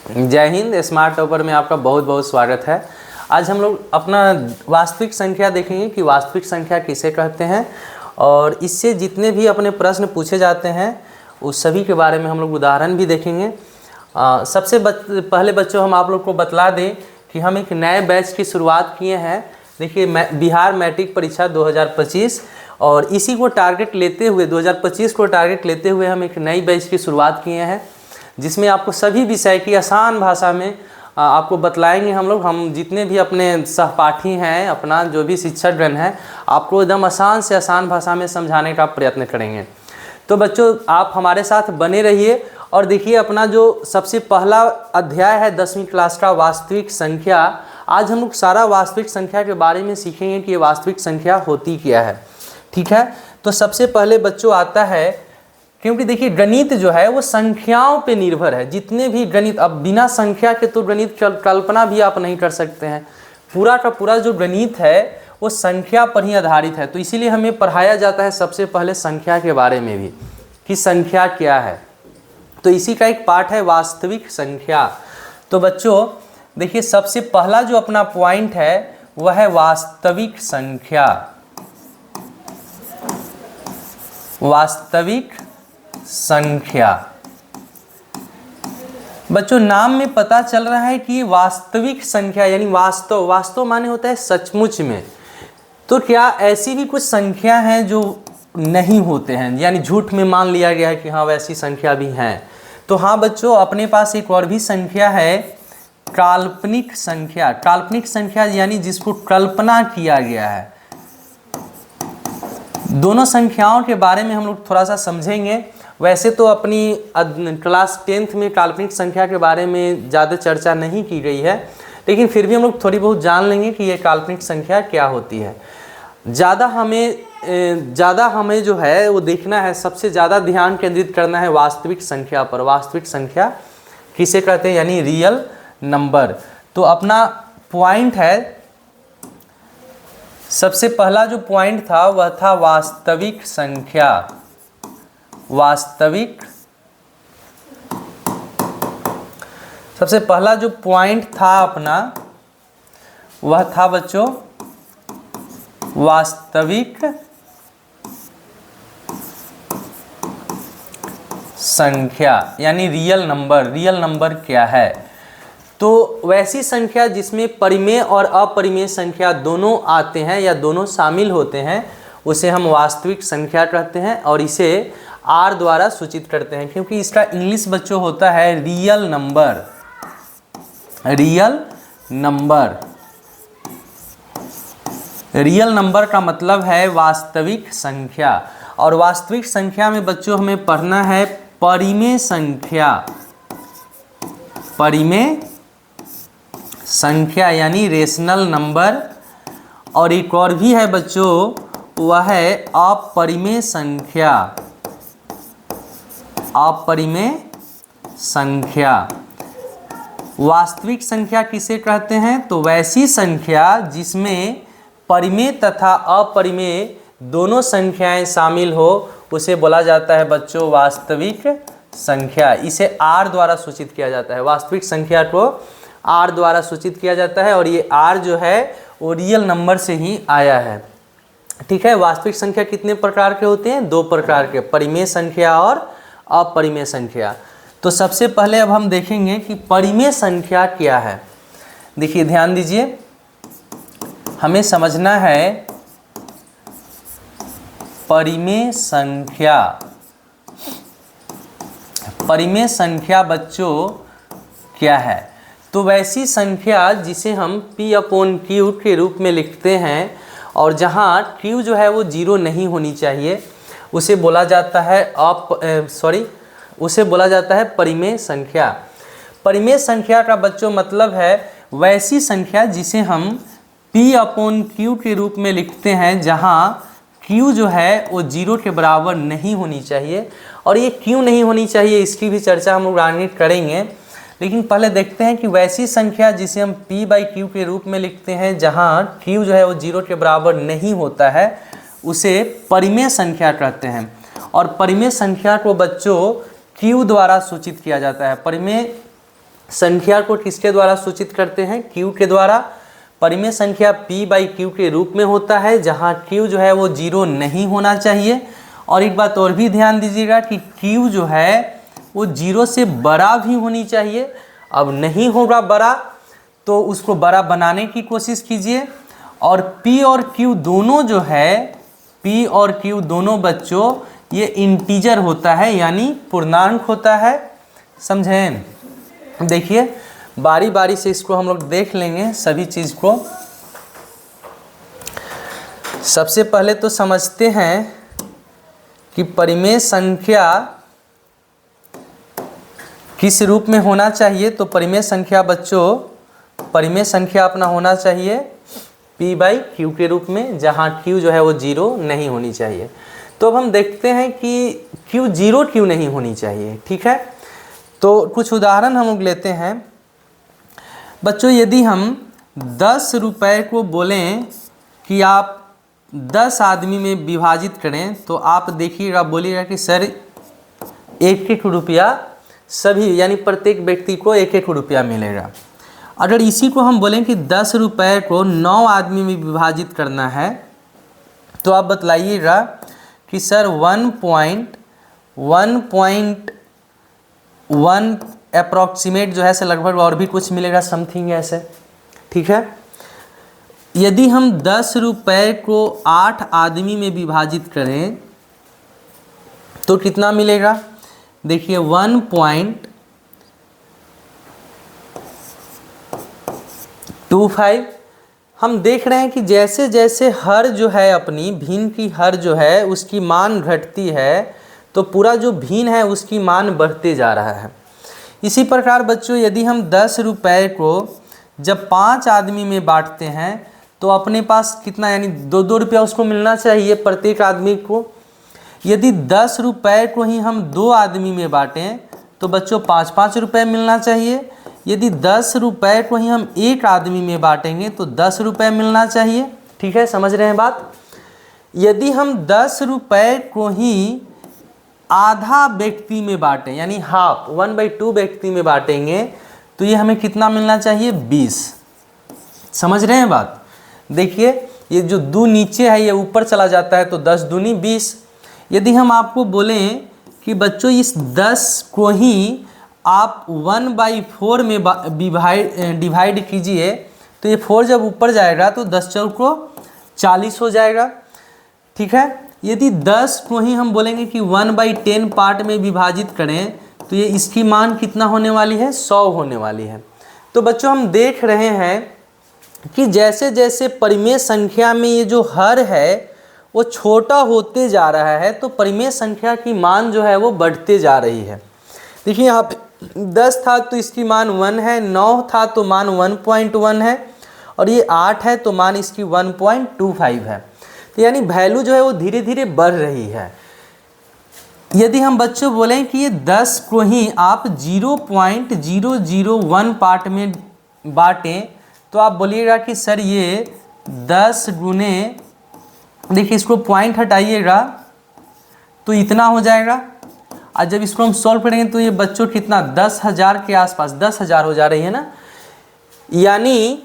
जय Hind. Smart topper में आपका बहुत बहुत स्वागत है। आज हम लोग अपना वास्तविक संख्या देखेंगे कि वास्तविक संख्या किसे कहते हैं और इससे जितने भी अपने प्रश्न पूछे जाते हैं उस सभी के बारे में हम लोग उदाहरण भी देखेंगे। सबसे पहले बच्चों हम आप लोग को बतला दें कि हम एक नए बैच की शुरुआत किए हैं। देखिए बिहार मैट्रिक परीक्षा 2025 और इसी को टारगेट लेते हुए 2025 को टारगेट लेते हुए हम एक नई बैच की शुरुआत किए हैं, जिसमें आपको सभी विषय की आसान भाषा में आपको बतलाएंगे। हम जितने भी अपने सहपाठी हैं, अपना जो भी शिक्षकगण हैं, आपको एकदम आसान से आसान भाषा में समझाने का प्रयत्न करेंगे। तो बच्चों आप हमारे साथ बने रहिए और देखिए अपना जो सबसे पहला अध्याय है 10वीं क्लास का वास्तविक संख्या। आज हम लोग सारा वास्तविक संख्या के बारे में सीखेंगे कि ये वास्तविक संख्या होती क्या है। ठीक है, तो सबसे पहले बच्चों आता है, क्योंकि देखिए गणित जो है वो संख्याओं पे निर्भर है। जितने भी गणित, अब बिना संख्या के तो गणित कल्पना भी आप नहीं कर सकते हैं। पूरा का पूरा जो गणित है वो संख्या पर ही आधारित है। तो इसीलिए हमें पढ़ाया जाता है सबसे पहले संख्या के बारे में भी कि संख्या क्या है। तो इसी का एक पार्ट है वास्तविक संख्या। तो बच्चों देखिए सबसे पहला जो अपना पॉइंट है वह है वास्तविक संख्या। वास्तविक संख्या बच्चों नाम में पता चल रहा है कि वास्तविक संख्या यानी वास्तव माने होता है सचमुच में। तो क्या ऐसी भी कुछ संख्या हैं जो नहीं होते हैं, यानी झूठ में मान लिया गया है कि हाँ वैसी संख्या भी हैं। तो हाँ बच्चों अपने पास एक और भी संख्या है काल्पनिक संख्या। काल्पनिक संख्या यानी जिसको कल्पना किया गया है। दोनों संख्याओं के बारे में हम लोग थोड़ा सा समझेंगे। वैसे तो अपनी क्लास 10th में काल्पनिक संख्या के बारे में ज़्यादा चर्चा नहीं की गई है, लेकिन फिर भी हम लोग थोड़ी बहुत जान लेंगे कि ये काल्पनिक संख्या क्या होती है। ज़्यादा हमें जो है वो देखना है, सबसे ज़्यादा ध्यान केंद्रित करना है वास्तविक संख्या पर। वास्तविक संख्या किसे कहते हैं, यानी रियल नंबर। तो अपना पॉइंट है, सबसे पहला जो पॉइंट था वह था वास्तविक संख्या। वास्तविक सबसे पहला जो पॉइंट था अपना वह था बच्चों वास्तविक संख्या यानी रियल नंबर। रियल नंबर क्या है? तो वैसी संख्या जिसमें परिमेय और अपरिमेय संख्या दोनों आते हैं या दोनों शामिल होते हैं उसे हम वास्तविक संख्या कहते हैं और इसे आर द्वारा सूचित करते हैं, क्योंकि इसका इंग्लिश बच्चों होता है real number. Real number, real number का मतलब है वास्तविक संख्या। और वास्तविक संख्या में बच्चों हमें पढ़ना है परिमेय संख्या। परिमेय संख्या यानी रेशनल नंबर। और एक और भी है बच्चों, वह है अपरिमेय संख्या। अपरिमेय संख्या। वास्तविक संख्या किसे कहते हैं? तो वैसी संख्या जिसमें परिमेय तथा अपरिमेय दोनों संख्याएं शामिल हो उसे बोला जाता है बच्चों वास्तविक संख्या। इसे आर द्वारा सूचित किया जाता है। वास्तविक संख्या को आर द्वारा सूचित किया जाता है और ये आर जो है वो रियल नंबर से ही आया है। ठीक है, वास्तविक संख्या कितने प्रकार के होते हैं? 2 प्रकार के, परिमेय संख्या और अपरिमेय संख्या। तो सबसे पहले अब हम देखेंगे कि परिमेय संख्या क्या है। देखिए ध्यान दीजिए, हमें समझना है परिमेय संख्या। परिमेय संख्या बच्चों क्या है? तो वैसी संख्या जिसे हम P/Q के रूप में लिखते हैं और जहाँ Q जो है वो 0 नहीं होनी चाहिए उसे बोला जाता है उसे बोला जाता है परिमेय संख्या। परिमेय संख्या का बच्चों मतलब है वैसी संख्या जिसे हम P/Q के रूप में लिखते हैं जहाँ Q जो है वो 0 के बराबर नहीं होनी चाहिए। और ये क्यों नहीं होनी चाहिए इसकी भी चर्चा हम लोग आगे करेंगे, लेकिन पहले देखते हैं कि वैसी संख्या जिसे हम P/Q के रूप में लिखते हैं जहाँ Q जो है वो 0 के बराबर नहीं होता है उसे परिमेय संख्या कहते हैं। और परिमेय संख्या को बच्चों Q द्वारा सूचित किया जाता है। परिमेय संख्या को किसके द्वारा सूचित करते हैं? q के द्वारा। परिमेय संख्या p/q के रूप में होता है, जहाँ q जो है वो 0 नहीं होना चाहिए। और एक बात और भी ध्यान दीजिएगा कि q जो है वो 0 से बड़ा भी होनी चाहिए। अब नहीं होगा बड़ा तो उसको बड़ा बनाने की कोशिश कीजिए। और p और q दोनों जो है, p और q दोनों बच्चों ये इंटीजर होता है, यानी पूर्णांक होता है। समझें? देखिए बारी बारी से इसको हम लोग देख लेंगे सभी चीज़ को। सबसे पहले तो समझते हैं कि परिमेय संख्या किस रूप में होना चाहिए। तो परिमेय संख्या बच्चों, परिमेय संख्या अपना होना चाहिए p/q के रूप में, जहाँ q जो है वो 0 नहीं होनी चाहिए। तो अब हम देखते हैं कि q 0 क्यों नहीं होनी चाहिए। ठीक है, तो कुछ उदाहरण हम लोग लेते हैं बच्चों। यदि हम 10 रुपए को बोलें कि आप 10 आदमी में विभाजित करें, तो आप देखिएगा, बोलिएगा कि सर 1-1 रुपया सभी, यानी प्रत्येक व्यक्ति को 1-1 रुपया मिलेगा। अगर इसी को हम बोलें कि 10 रुपए को 9 आदमी में विभाजित करना है, तो आप बतलाइएगा कि सर 1.1 अप्रॉक्सीमेट जो है से लगभग और भी कुछ मिलेगा, समथिंग ऐसे। ठीक है, यदि हम 10 रुपए को 8 आदमी में विभाजित करें तो कितना मिलेगा? देखिए 1.25। हम देख रहे हैं कि जैसे जैसे हर जो है अपनी भिन्न की हर जो है उसकी मान घटती है, तो पूरा जो भिन्न है उसकी मान बढ़ते जा रहा है। इसी प्रकार बच्चों यदि हम 10 रुपए को जब 5 आदमी में बांटते हैं तो अपने पास कितना, यानी 2-2 रुपया उसको मिलना चाहिए प्रत्येक आदमी को। यदि 10 रुपए को ही हम 2 आदमी में बांटें तो बच्चों 5-5 रुपये मिलना चाहिए। यदि 10 रुपए को ही हम 1 आदमी में बांटेंगे तो 10 रुपये मिलना चाहिए। ठीक है, समझ रहे हैं बात? यदि हम 10 रुपए को ही आधा व्यक्ति में बांटें, यानी हाफ 1/2 व्यक्ति में बांटेंगे, तो ये हमें कितना मिलना चाहिए? 20। समझ रहे हैं बात? देखिए ये जो 2 नीचे है ये ऊपर चला जाता है, तो 10 दूनी 20। यदि हम आपको बोलें कि बच्चों इस 10 को ही आप 1/4 में डिवाइड कीजिए, तो ये 4 जब ऊपर जाएगा तो 10 चौको 40 हो जाएगा। ठीक है, यदि 10 को ही हम बोलेंगे कि 1/10 पार्ट में विभाजित करें तो ये इसकी मान कितना होने वाली है? 100 होने वाली है। तो बच्चों हम देख रहे हैं कि जैसे जैसे परिमेय संख्या में ये जो हर है वो छोटा होते जा रहा है, तो परिमेय संख्या की मान जो है वो बढ़ते जा रही है। देखिए यहाँ पे 10 था तो इसकी मान 1 है, 9 था तो मान 1.1 है, और ये 8 है तो मान इसकी 1.25 है। तो यानी वैल्यू जो है वो धीरे धीरे बढ़ रही है। यदि हम बच्चों बोलें कि ये 10 को ही आप 0.001 पार्ट में बांटें, तो आप बोलिएगा कि सर ये 10 गुने, देखिए इसको पॉइंट हटाइएगा तो इतना हो जाएगा। और जब इसको हम सॉल्व करेंगे तो ये बच्चों कितना, 10,000 के आसपास, 10,000 हो जा रही है ना। यानी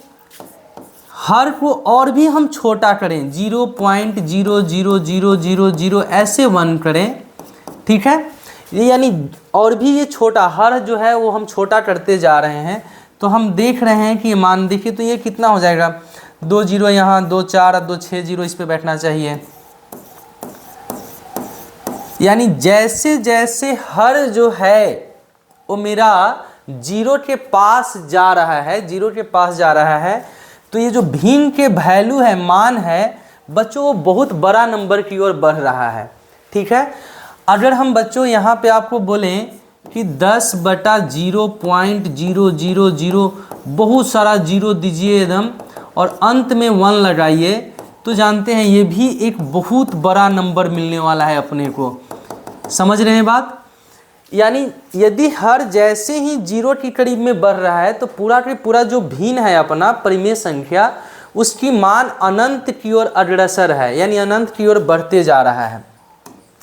हर को और भी हम छोटा करें, 0.00000 ऐसे 1 करें। ठीक है, ये यानी और भी ये छोटा हर जो है वो हम छोटा करते जा रहे हैं। तो हम देख रहे हैं कि ये मान देखिए तो ये कितना हो जाएगा, 2 0 यहाँ, 2 4 2 6 0 इस पे बैठना चाहिए। यानी जैसे जैसे हर जो है वो मेरा 0 के पास जा रहा है, 0 के पास जा रहा है, तो ये जो भिन्न के वैल्यू है, मान है बच्चों, वो बहुत बड़ा नंबर की ओर बढ़ रहा है। ठीक है, अगर हम बच्चों यहाँ पे आपको बोलें कि 10/0.000 बहुत सारा 0 दीजिए एकदम, और अंत में 1 लगाइए, तो जानते हैं ये भी एक बहुत बड़ा नंबर मिलने वाला है अपने को। समझ रहे हैं बात? यानी यदि हर जैसे ही 0 के करीब में बढ़ रहा है तो पूरा के पूरा जो भिन्न है अपना परिमेय संख्या, उसकी मान अनंत की ओर अग्रसर है, यानी अनंत की ओर बढ़ते जा रहा है।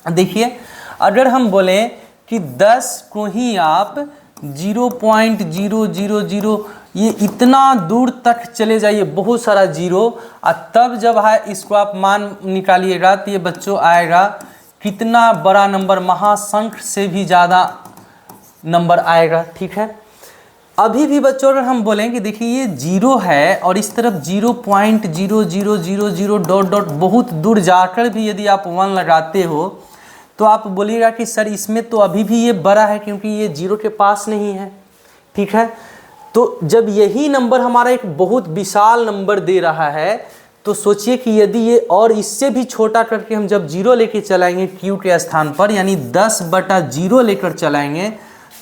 देखिए अगर हम बोलें कि 10 को ही आप 0.000, ये इतना दूर तक चले जाइए, बहुत सारा जीरो, और तब जब है इसको आप मान निकालिएगा तो ये बच्चों आएगा कितना बड़ा नंबर, महासंख्य से भी ज़्यादा नंबर आएगा। ठीक है, अभी भी बच्चों अगर हम बोलें कि देखिए ये जीरो है और इस तरफ 0.0000 डॉट डॉट बहुत दूर जाकर भी यदि आप 1 लगाते हो तो आप बोलिएगा कि सर इसमें तो अभी भी ये बड़ा है क्योंकि ये जीरो के पास नहीं है। ठीक है, तो जब यही नंबर हमारा एक बहुत विशाल नंबर दे रहा है तो सोचिए कि यदि ये और इससे भी छोटा करके हम जब जीरो लेके चलाएंगे क्यू के स्थान पर, यानी 10/0 लेकर चलाएंगे,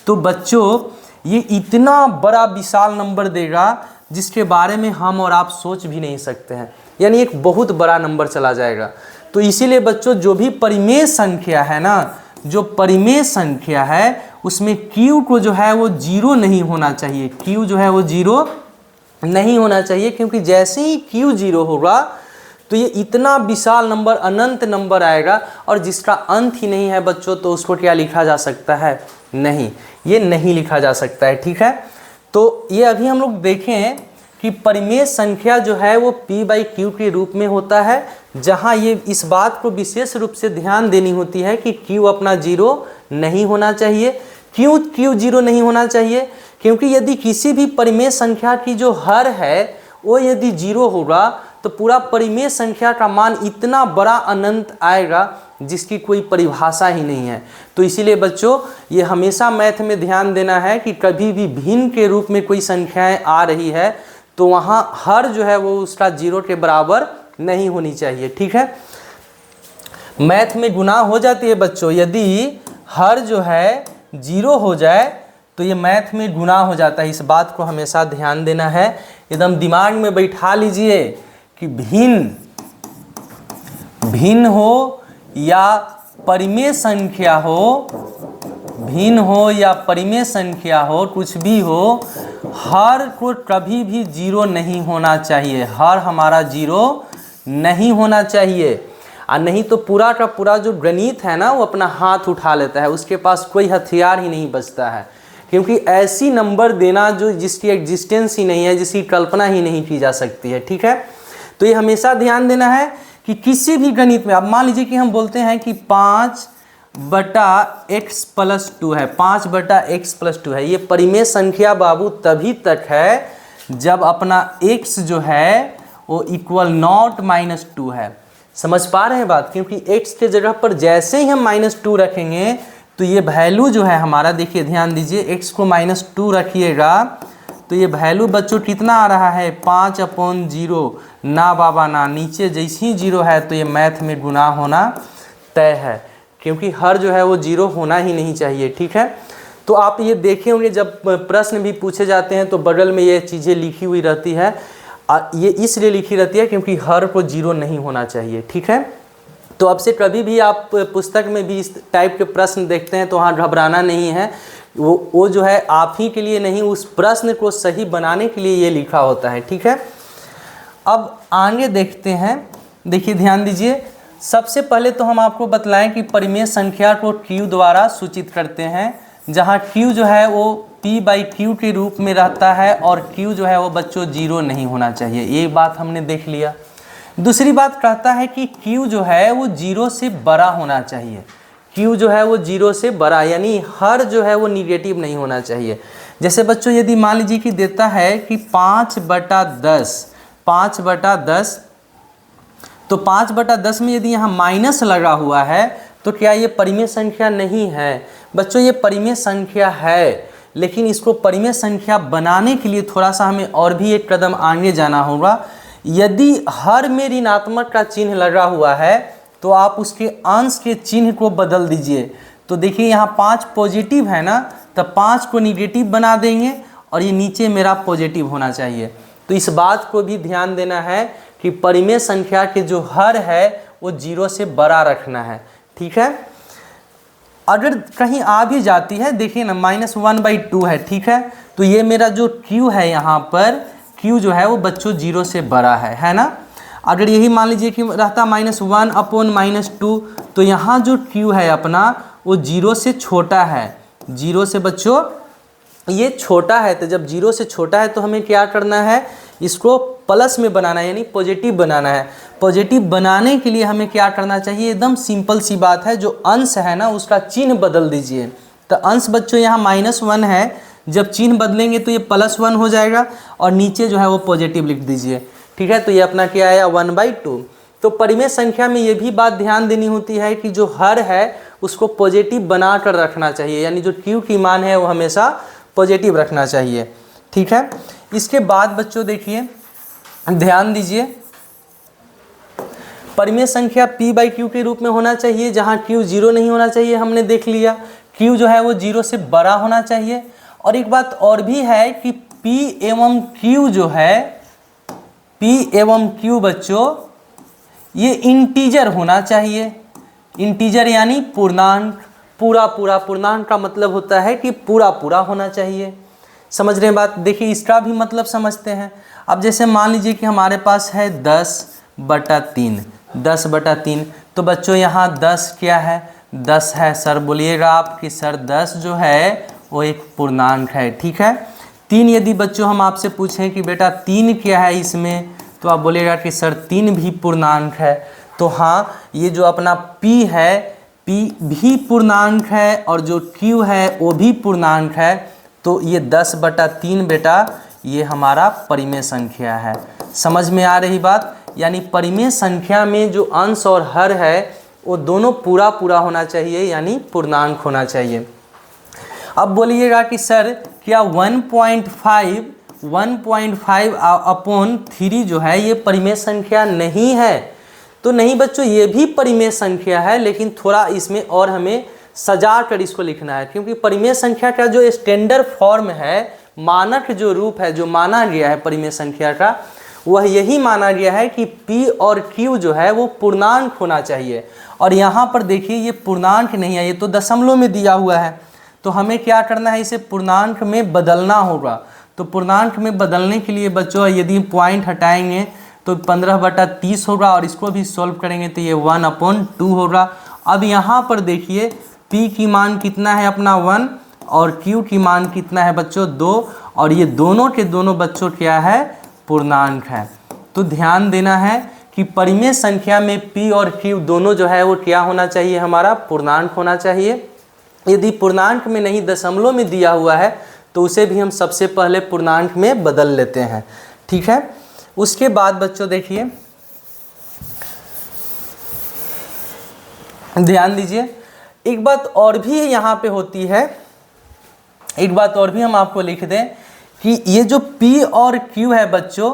तो बच्चों ये इतना बड़ा विशाल नंबर देगा जिसके बारे में हम और आप सोच भी नहीं सकते हैं, यानी एक बहुत बड़ा नंबर चला जाएगा। तो इसीलिए बच्चों जो भी परिमेय संख्या है ना, जो परिमेय संख्या है उसमें q को जो है वो जीरो नहीं होना चाहिए, q जो है वो जीरो नहीं होना चाहिए, क्योंकि जैसे ही q जीरो होगा तो ये इतना विशाल नंबर, अनंत नंबर आएगा और जिसका अंत ही नहीं है बच्चों, तो उसको क्या लिखा जा सकता है? नहीं, ये नहीं लिखा जा सकता है। ठीक है, तो ये अभी हम लोग देखें कि परिमेय संख्या जो है वो p/q के रूप में होता है, जहाँ ये इस बात को विशेष रूप से ध्यान देनी होती है कि q अपना जीरो नहीं होना चाहिए। क्यों q जीरो नहीं होना चाहिए? क्योंकि यदि किसी भी परिमेय संख्या की जो हर है वो यदि जीरो होगा तो पूरा परिमेय संख्या का मान इतना बड़ा अनंत आएगा जिसकी कोई परिभाषा ही नहीं है। तो इसीलिए बच्चों ये हमेशा मैथ में ध्यान देना है कि कभी भी भिन्न के रूप में कोई संख्याएं आ रही है तो वहाँ हर जो है वो उसका जीरो के बराबर नहीं होनी चाहिए। ठीक है, मैथ में गुनाह हो जाती है बच्चों, यदि हर जो है जीरो हो जाए तो ये मैथ में गुनाह हो जाता है। इस बात को हमेशा ध्यान देना है, एकदम दिमाग में बैठा लीजिए कि भिन्न हो या परिमेय संख्या हो, भिन्न हो या परिमेय संख्या हो, कुछ भी हो, हर को कभी भी जीरो नहीं होना चाहिए, हर हमारा जीरो नहीं होना चाहिए। और नहीं तो पूरा का पूरा जो गणित है ना वो अपना हाथ उठा लेता है, उसके पास कोई हथियार ही नहीं बचता है, क्योंकि ऐसी नंबर देना जो जिसकी एग्जिस्टेंस ही नहीं है, जिसकी कल्पना ही नहीं की जा सकती है। ठीक है, तो ये हमेशा ध्यान देना है कि किसी भी गणित में, अब मान लीजिए कि हम बोलते हैं कि 5/x+2 है, 5/x+2 है, ये परिमेय संख्या बाबू तभी तक है जब अपना x जो है वो इक्वल नॉट -2 है। समझ पा रहे हैं बात? क्योंकि x के जगह पर जैसे ही हम -2 रखेंगे तो ये वैल्यू जो है हमारा, देखिए ध्यान दीजिए, x को -2 रखिएगा तो ये वैल्यू बच्चों कितना आ रहा है? 5/0। ना बाबा ना, नीचे जैसे ही जीरो है तो ये मैथ में गुनाह होना तय है, क्योंकि हर जो है वो जीरो होना ही नहीं चाहिए। ठीक है, तो आप ये देखे होंगे जब प्रश्न भी पूछे जाते हैं तो बगल में ये चीज़ें लिखी हुई रहती है, ये इसलिए लिखी रहती है क्योंकि हर को जीरो नहीं होना चाहिए। ठीक है, तो अब से कभी भी आप पुस्तक में भी इस टाइप के प्रश्न देखते हैं तो वहाँ घबराना नहीं है, वो जो है आप ही के लिए नहीं, उस प्रश्न को सही बनाने के लिए ये लिखा होता है। ठीक है, अब आगे देखते हैं, देखिए ध्यान दीजिए, सबसे पहले तो हम आपको बतलाएं कि परिमेय संख्या को q द्वारा सूचित करते हैं, जहाँ q जो है वो p/q के रूप में रहता है और q जो है वो बच्चों जीरो नहीं होना चाहिए, ये बात हमने देख लिया। दूसरी बात कहता है कि q जो है वो जीरो से बड़ा होना चाहिए, q जो है वो जीरो से बड़ा, यानी हर जो है वो निगेटिव नहीं होना चाहिए। जैसे बच्चों यदि मान लीजिए कि देता है कि 5/10, तो 5/10 में यदि यहाँ माइनस लगा हुआ है तो क्या ये परिमेय संख्या नहीं है? बच्चों ये परिमेय संख्या है, लेकिन इसको परिमेय संख्या बनाने के लिए थोड़ा सा हमें और भी एक कदम आगे जाना होगा। यदि हर में ऋणात्मक का चिन्ह लगा हुआ है तो आप उसके अंश के चिन्ह को बदल दीजिए। तो देखिए यहाँ 5 पॉजिटिव है ना, तो 5 को निगेटिव बना देंगे और ये नीचे मेरा पॉजिटिव होना चाहिए। तो इस बात को भी ध्यान देना है कि परिमेय संख्या के जो हर है वो जीरो से बड़ा रखना है। ठीक है, अगर कहीं आ भी जाती है, देखिए ना -1/2 है। ठीक है, तो ये मेरा जो q है यहाँ पर, q जो है वो बच्चों जीरो से बड़ा है ना। अगर यही मान लीजिए कि रहता -1/-2, तो यहाँ जो q है अपना वो जीरो से छोटा है, जीरो से बच्चों ये छोटा है, तो जब 0 से छोटा है तो हमें क्या करना है, इसको प्लस में बनाना है, यानी पॉजिटिव बनाना है। पॉजिटिव बनाने के लिए हमें क्या करना चाहिए, एकदम सिंपल सी बात है, जो अंश है ना उसका चिन्ह बदल दीजिए। तो अंश बच्चों यहाँ -1 है, जब चिन्ह बदलेंगे तो ये +1 हो जाएगा और नीचे जो है वो पॉजिटिव लिख दीजिए। ठीक है, तो ये अपना क्या आया 1/2। तो परिमेय संख्या में ये भी बात ध्यान देनी होती है कि जो हर है उसको पॉजिटिव बना कर रखना चाहिए, यानी जो q की मान है वो हमेशा पॉजिटिव रखना चाहिए। ठीक है, इसके बाद बच्चों देखिए ध्यान दीजिए, परिमेय संख्या p/q के रूप में होना चाहिए, जहाँ q 0 नहीं होना चाहिए, हमने देख लिया। q जो है वो 0 से बड़ा होना चाहिए। और एक बात और भी है कि p एवं q जो है, p एवं q बच्चों ये इंटीजर होना चाहिए। इंटीजर यानी पूर्णांक, पूरा पूर्णांक का मतलब होता है कि पूरा होना चाहिए। समझ रहे हैं बात? देखिए इसका भी मतलब समझते हैं। अब जैसे मान लीजिए कि हमारे पास है 10/3, तो बच्चों यहाँ 10 क्या है, 10 है। सर बोलिएगा आप कि सर 10 जो है वो एक पूर्णांक है। ठीक है, 3 यदि बच्चों हम आपसे पूछें कि बेटा 3 क्या है इसमें, तो आप बोलिएगा कि सर 3 भी पूर्णांक है। तो हाँ, ये जो अपना p है, p भी पूर्णांक है और जो q है वो भी पूर्णांक है। तो ये 10/3 बेटा ये हमारा परिमेय संख्या है। समझ में आ रही बात? यानी परिमेय संख्या में जो अंश और हर है वो दोनों पूरा होना चाहिए, यानी पूर्णांक होना चाहिए। अब बोलिएगा कि सर क्या 1.5/3 जो है ये परिमेय संख्या नहीं है? तो नहीं बच्चों, ये भी परिमेय संख्या है, लेकिन थोड़ा इसमें और हमें सजा कर इसको लिखना है, क्योंकि परिमेय संख्या का जो स्टैंडर्ड फॉर्म है, मानक जो रूप है, जो माना गया है परिमेय संख्या का, वह यही माना गया है कि p और q जो है वो पूर्णांक होना चाहिए। और यहाँ पर देखिए ये पूर्णांक नहीं है, ये तो दशमलव में दिया हुआ है। तो हमें क्या करना है, इसे पूर्णांक में बदलना होगा। तो पूर्णांक में बदलने के लिए बच्चों यदि पॉइंट हटाएंगे तो 15/30 होगा, और इसको भी सॉल्व करेंगे तो ये 1/2 होगा। अब यहाँ पर देखिए p की मान कितना है अपना 1 और q की मान कितना है बच्चों 2, और ये दोनों के दोनों बच्चों क्या है, पूर्णांक है। तो ध्यान देना है कि परिमेय संख्या में p और q दोनों जो है वो क्या होना चाहिए, हमारा पूर्णांक होना चाहिए। यदि पूर्णांक में नहीं दशमलव में दिया हुआ है तो उसे भी हम सबसे पहले पूर्णांक में बदल लेते हैं। ठीक है, उसके बाद बच्चों देखिए ध्यान दीजिए, एक बात और भी यहाँ पे होती है, एक बात और भी हम आपको लिख दें कि ये जो p और q है बच्चों,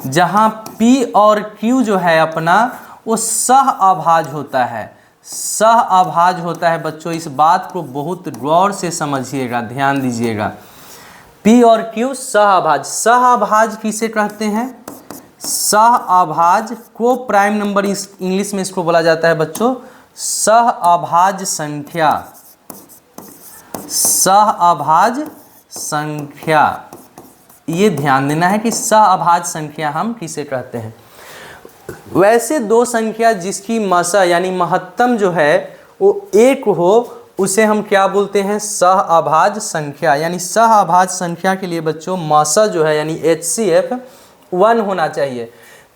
जहाँ p और q जो है अपना वो सह अभाज्य होता है, सह अभाज्य होता है बच्चों। इस बात को बहुत गौर से समझिएगा, ध्यान दीजिएगा। p और q सह अभाज्य किसे कहते हैं, सह अभाज्य को प्राइम नंबर इंग्लिश में इसको बोला जाता है बच्चों सह अभाज्य संख्या, सह अभाज्य संख्या। ये ध्यान देना है कि सह अभाज्य संख्या हम किसे कहते हैं। वैसे दो संख्या जिसकी मसा यानी महत्तम जो है वो 1 हो, उसे हम क्या बोलते हैं, सह अभाज्य संख्या। यानी सह अभाज्य संख्या के लिए बच्चों मसा जो है यानी HCF 1 होना चाहिए।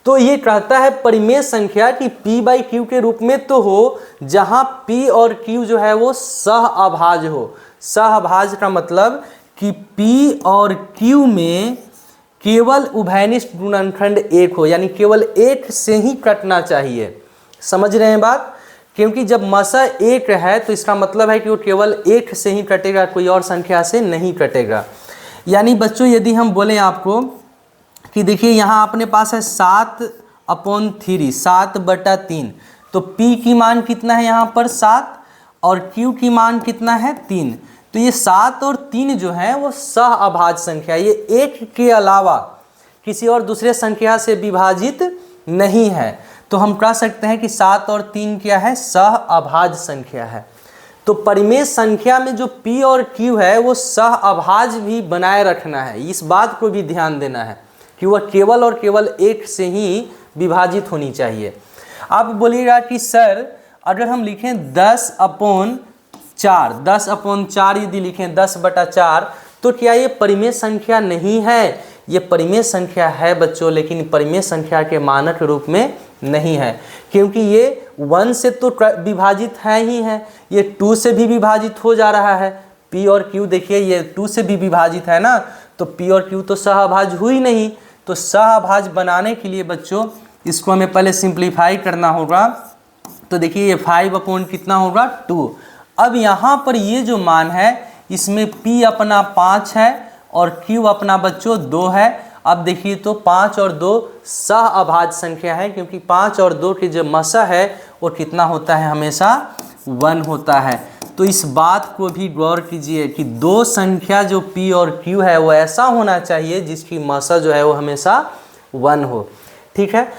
तो ये कहता है परिमेय संख्या कि p/q के रूप में तो हो, जहाँ p और q जो है वो सह अभाज्य हो। सह अभाज्य का मतलब कि p और q में केवल उभयनिष्ठ गुणनखंड 1 हो, यानी केवल 1 से ही कटना चाहिए। समझ रहे हैं बात? क्योंकि जब मसा 1 है तो इसका मतलब है कि वो केवल 1 से ही कटेगा, कोई और संख्या से नहीं कटेगा। यानी बच्चों यदि हम बोलें आपको कि देखिए यहाँ अपने पास है 7/3, 7/3, तो p की मान कितना है यहाँ पर 7 और q की मान कितना है 3। तो ये 7 और 3 जो है वो सह अभाज्य संख्या, ये 1 के अलावा किसी और दूसरे संख्या से विभाजित नहीं है। तो हम कह सकते हैं कि 7 और 3 क्या है, सह अभाज्य संख्या है। तो परिमेय संख्या में जो p और q है वो सह अभाज्य भी बनाए रखना है। इस बात को भी ध्यान देना है कि वह केवल और केवल 1 से ही विभाजित होनी चाहिए। आप बोलिएगा कि सर अगर हम लिखें 10/4 4, 10/4 यदि लिखें 10/4, तो क्या ये परिमेय संख्या नहीं है? ये परिमेय संख्या है बच्चों, लेकिन परिमेय संख्या के मानक रूप में नहीं है, क्योंकि ये 1 से तो विभाजित है ही है, ये 2 से भी विभाजित हो जा रहा है। P और Q देखिए ये 2 से भी विभाजित है ना, तो P और Q तो सहअभाज्य हुई नहीं। तो सहअभाज्य बनाने के लिए बच्चों इसको हमें पहले सिंप्लीफाई करना होगा। तो देखिए ये 5 कितना होगा 2। अब यहाँ पर ये जो मान है इसमें P अपना 5 है और Q अपना बच्चों 2 है। अब देखिए तो 5 और 2 सहअभाज्य संख्या है, क्योंकि 5 और 2 की जो मसा है वो कितना होता है? हमेशा 1 होता है। तो इस बात को भी गौर कीजिए कि दो संख्या जो P और Q है वो ऐसा होना चाहिए जिसकी मसा जो है वो हमेशा 1 हो। ठीक है,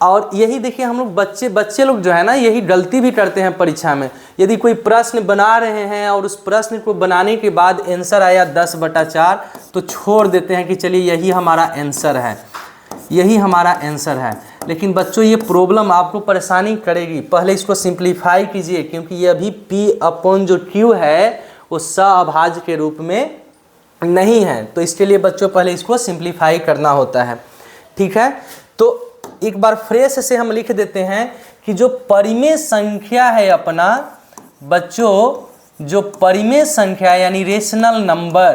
और यही देखिए हम लोग बच्चे लोग जो है ना यही गलती भी करते हैं परीक्षा में। यदि कोई प्रश्न बना रहे हैं और उस प्रश्न को बनाने के बाद आंसर आया 10/4, तो छोड़ देते हैं कि चलिए यही हमारा आंसर है, यही हमारा आंसर है। लेकिन बच्चों ये प्रॉब्लम आपको परेशानी करेगी, पहले इसको सिंप्लीफाई कीजिए, क्योंकि ये अभी P जो Q है वो सहअभाज्य के रूप में नहीं है। तो इसके लिए बच्चों पहले इसको सिंप्लीफाई करना होता है। ठीक है, तो एक बार फ्रेश से हम लिख देते हैं कि जो परिमेय संख्या है अपना बच्चों, जो परिमेय संख्या यानी रेशनल नंबर,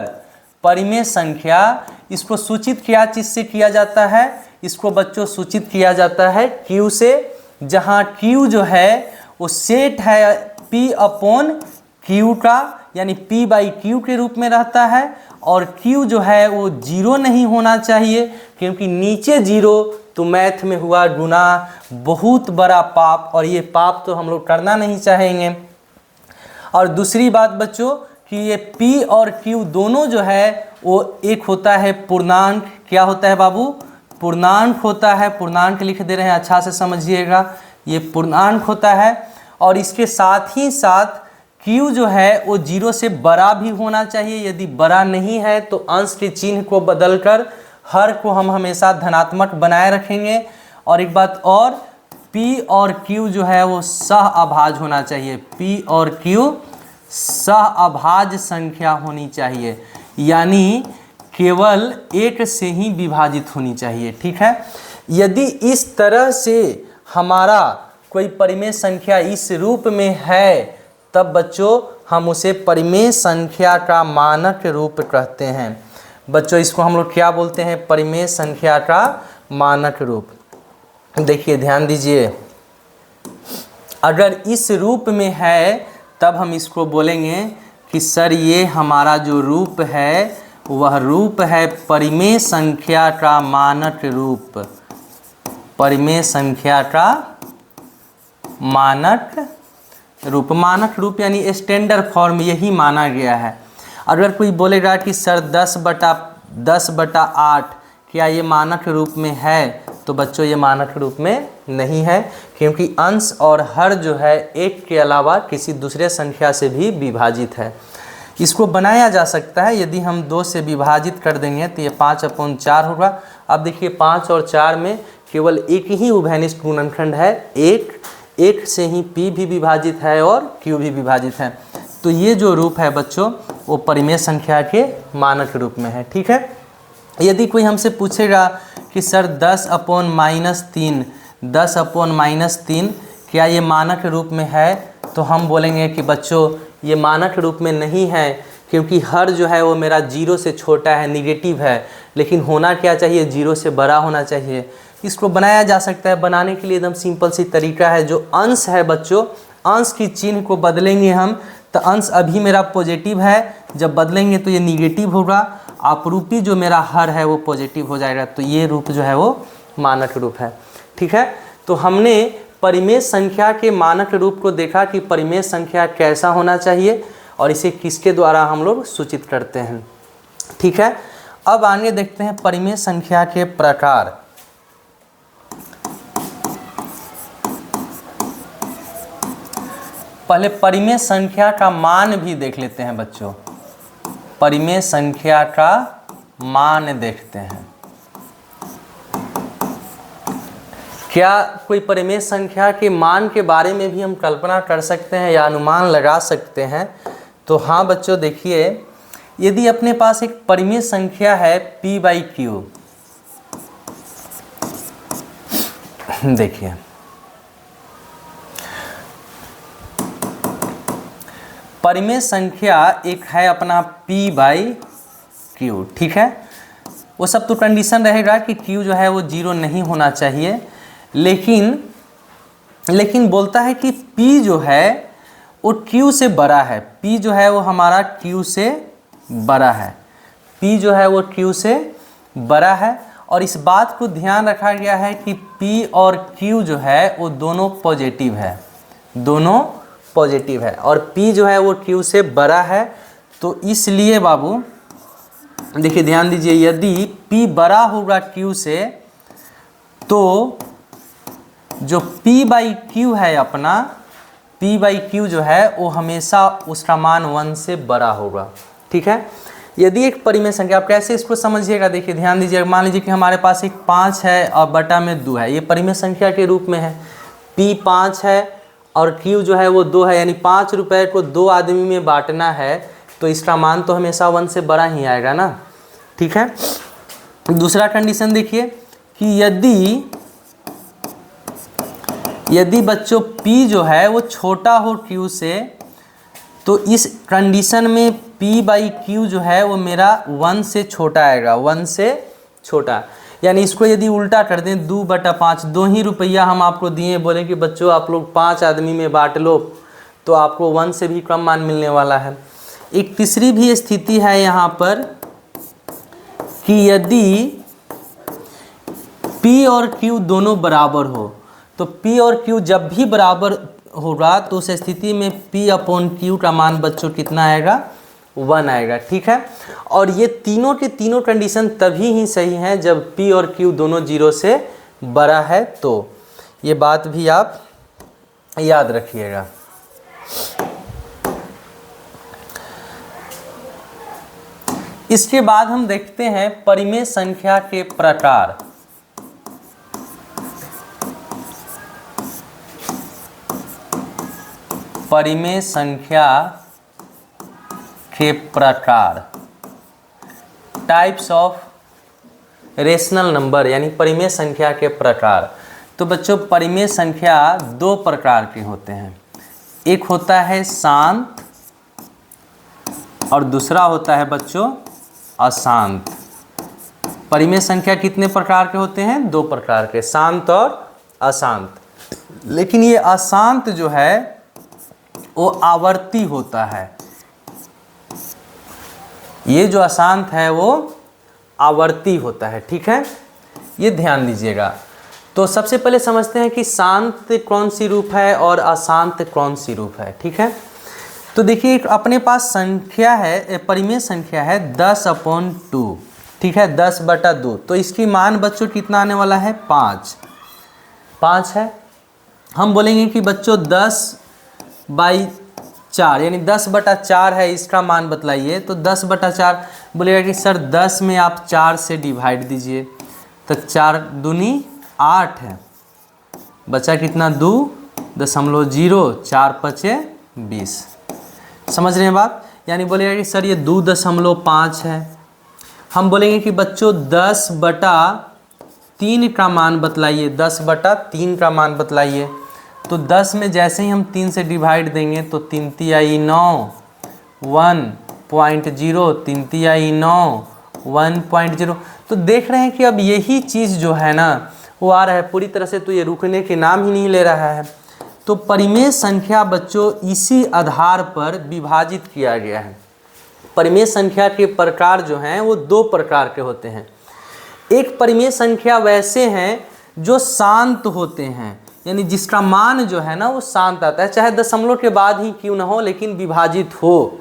परिमेय संख्या, इसको सूचित क्या चीज से किया जाता है? इसको बच्चों सूचित किया जाता है Q से, जहां Q जो है वो सेट है P/Q का, यानी P/Q के रूप में रहता है। और Q जो है वो 0 नहीं होना चाहिए, क्योंकि नीचे 0 तो मैथ में हुआ गुना, बहुत बड़ा पाप, और ये पाप तो हम लोग करना नहीं चाहेंगे। और दूसरी बात बच्चों कि ये P और Q दोनों जो है वो एक होता है पूर्णांक। क्या होता है बाबू? पूर्णांक होता है। पूर्णांक लिख दे रहे हैं, अच्छा से समझिएगा, ये पूर्णांक होता है। और इसके साथ ही साथ Q जो है वो 0 से बड़ा भी होना चाहिए। यदि बड़ा नहीं है तो अंश के चिन्ह को बदलकर हर को हम हमेशा धनात्मक बनाए रखेंगे। और एक बात और, P और Q जो है वो सहअभाज्य होना चाहिए। P और Q सहअभाज्य संख्या होनी चाहिए, यानी केवल 1 से ही विभाजित होनी चाहिए। ठीक है, यदि इस तरह से हमारा कोई परिमेय संख्या इस रूप में है तब बच्चों हम उसे परिमेय संख्या का मानक रूप कहते हैं। बच्चों इसको हम लोग क्या बोलते हैं? परिमेय संख्या का मानक रूप। देखिए ध्यान दीजिए, अगर इस रूप में है तब हम इसको बोलेंगे कि सर ये हमारा जो रूप है वह रूप है परिमेय संख्या का मानक रूप। परिमेय संख्या का मानक रूप, मानक रूप यानी स्टैंडर्ड फॉर्म यही माना गया है। अगर कोई बोलेगा कि सर 10/8 क्या ये मानक रूप में है, तो बच्चों ये मानक रूप में नहीं है, क्योंकि अंश और हर जो है एक के अलावा किसी दूसरे संख्या से भी विभाजित है। इसको बनाया जा सकता है, यदि हम 2 से विभाजित कर देंगे तो ये 5/4 होगा। अब देखिए 5 और 4 में केवल एक ही उभयनिष्ठ गुणनखंड है, एक से ही P भी विभाजित है और Q भी विभाजित है। तो ये जो रूप है बच्चों वो परिमेय संख्या के मानक रूप में है। ठीक है, यदि कोई हमसे पूछेगा कि सर 10/-3 क्या ये मानक रूप में है, तो हम बोलेंगे कि बच्चों ये मानक रूप में नहीं है, क्योंकि हर जो है वो मेरा 0 से छोटा है, निगेटिव है। लेकिन होना क्या चाहिए? 0 से बड़ा होना चाहिए। इसको बनाया जा सकता है। बनाने के लिए एकदम सिंपल सी तरीका है। जो अंश है बच्चों, अंश की चिन्ह को बदलेंगे हम, तो अंश अभी मेरा पॉजिटिव है, जब बदलेंगे तो ये निगेटिव होगा। अपरूपी जो मेरा हर है वो पॉजिटिव हो जाएगा। तो ये रूप जो है वो मानक रूप है। ठीक है, तो हमने परिमेय संख्या के मानक रूप को देखा कि परिमेय संख्या कैसा होना चाहिए और इसे किसके द्वारा हम लोग सूचित करते हैं। ठीक है, अब आगे देखते हैं परिमेय संख्या के प्रकार। पहले परिमेय संख्या का मान भी देख लेते हैं बच्चों। परिमेय संख्या का मान देखते हैं। क्या कोई परिमेय संख्या के मान के बारे में भी हम कल्पना कर सकते हैं या अनुमान लगा सकते हैं तो हाँ बच्चों देखिए, यदि अपने पास एक परिमेय संख्या है p/q, देखिए परिमेय संख्या एक है अपना p/q, ठीक है। वो सब तो कंडीशन रहेगा कि q जो है वो 0 नहीं होना चाहिए, लेकिन बोलता है कि p जो है वो q से बड़ा है। p जो है वो हमारा q से बड़ा है, p जो है वो q से बड़ा है। और इस बात को ध्यान रखा गया है कि p और q जो है वो दोनों पॉजिटिव है, दोनों पॉजिटिव है, और p जो है वो q से बड़ा है। तो इसलिए बाबू देखिए ध्यान दीजिए, यदि p बड़ा होगा q से तो जो p/q है अपना, p/q जो है वो हमेशा उसका मान 1 से बड़ा होगा, ठीक है। यदि एक परिमेय संख्या, आप कैसे इसको समझिएगा, देखिए ध्यान दीजिए। मान लीजिए कि हमारे पास एक 5 है और बटा में 2 है, ये परिमेय संख्या के रूप में है। p 5 है और q जो है वो 2 है, यानी 5 रुपये को 2 आदमी में बांटना है, तो इसका मान तो हमेशा 1 से बड़ा ही आएगा ना, ठीक है। दूसरा कंडीशन देखिए कि यदि बच्चों p जो है वो छोटा हो q से, तो इस कंडीशन में p/q जो है वो मेरा 1 से छोटा आएगा, 1 से छोटा। यानी इसको यदि उल्टा कर दें, 2/5, 2 ही रुपया हम आपको दिए, बोले कि बच्चों आप लोग 5 आदमी में बांट लो, तो आपको 1 से भी कम मान मिलने वाला है। एक तीसरी भी स्थिति है यहाँ पर कि यदि p और q दोनों बराबर हो, तो p और q जब भी बराबर होगा तो उस स्थिति में p/q का मान बच्चों कितना आएगा, 1 आएगा, ठीक है। और ये तीनों के तीनों कंडीशन तभी ही सही हैं जब p और q दोनों 0 से बड़ा है, तो ये बात भी आप याद रखिएगा। इसके बाद हम देखते हैं परिमेय संख्या के प्रकार। परिमेय संख्या के प्रकार, टाइप्स ऑफ रेशनल नंबर, यानी परिमेय संख्या के प्रकार। तो बच्चों परिमेय संख्या 2 प्रकार के होते हैं, एक होता है शांत और दूसरा होता है बच्चों अशांत। परिमेय संख्या कितने प्रकार के होते हैं, 2 प्रकार के, शांत और अशांत। लेकिन ये अशांत जो है वो आवर्ती होता है, ये जो अशांत है वो आवर्ती होता है, ठीक है, ये ध्यान दीजिएगा। तो सबसे पहले समझते हैं कि शांत कौन सी रूप है और अशांत कौन सी रूप है, ठीक है। तो देखिए अपने पास संख्या है, परिमेय संख्या है 10/2, ठीक है, 10/2। तो इसकी मान बच्चों कितना आने वाला है, 5 है। हम बोलेंगे कि बच्चों 10/4 यानी 10/4 है, इसका मान बतलाइए। तो 10/4 बोलेगा कि सर 10 में आप 4 से डिवाइड दीजिए, तो 4 दूनी 8 है, बचा कितना 2.0, 4 5 20। समझ रहे हैं बात, यानी बोलेगा कि सर ये 2.5 है। हम बोलेंगे कि बच्चों 10/3 का मान बतलाइए, 10/3 का मान बतलाइए। तो 10 में जैसे ही हम 3 से डिवाइड देंगे तो 3 तिहाई 9, 1.0, 3 तिहाई 9, 1.0। तो देख रहे हैं कि अब यही चीज़ जो है ना वो आ रहा है पूरी तरह से, तो ये रुकने के नाम ही नहीं ले रहा है। तो परिमेय संख्या बच्चों इसी आधार पर विभाजित किया गया है। परिमेय संख्या के प्रकार जो हैं वो 2 प्रकार के होते हैं। एक परिमेय संख्या वैसे हैं जो शांत होते हैं, यानी जिसका मान जो है ना वो शांत आता है, चाहे दशमलव के बाद ही क्यों ना हो, लेकिन विभाजित हो।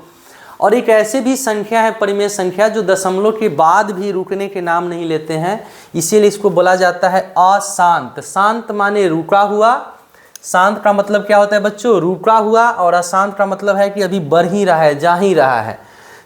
और एक ऐसे भी संख्या है परिमेय संख्या जो दशमलव के बाद भी रुकने के नाम नहीं लेते हैं, इसीलिए इसको बोला जाता है अशांत। शांत माने रुका हुआ, शांत का मतलब क्या होता है बच्चों, रुका हुआ, और अशांत का मतलब है कि अभी बढ़ ही रहा है, जा ही रहा है।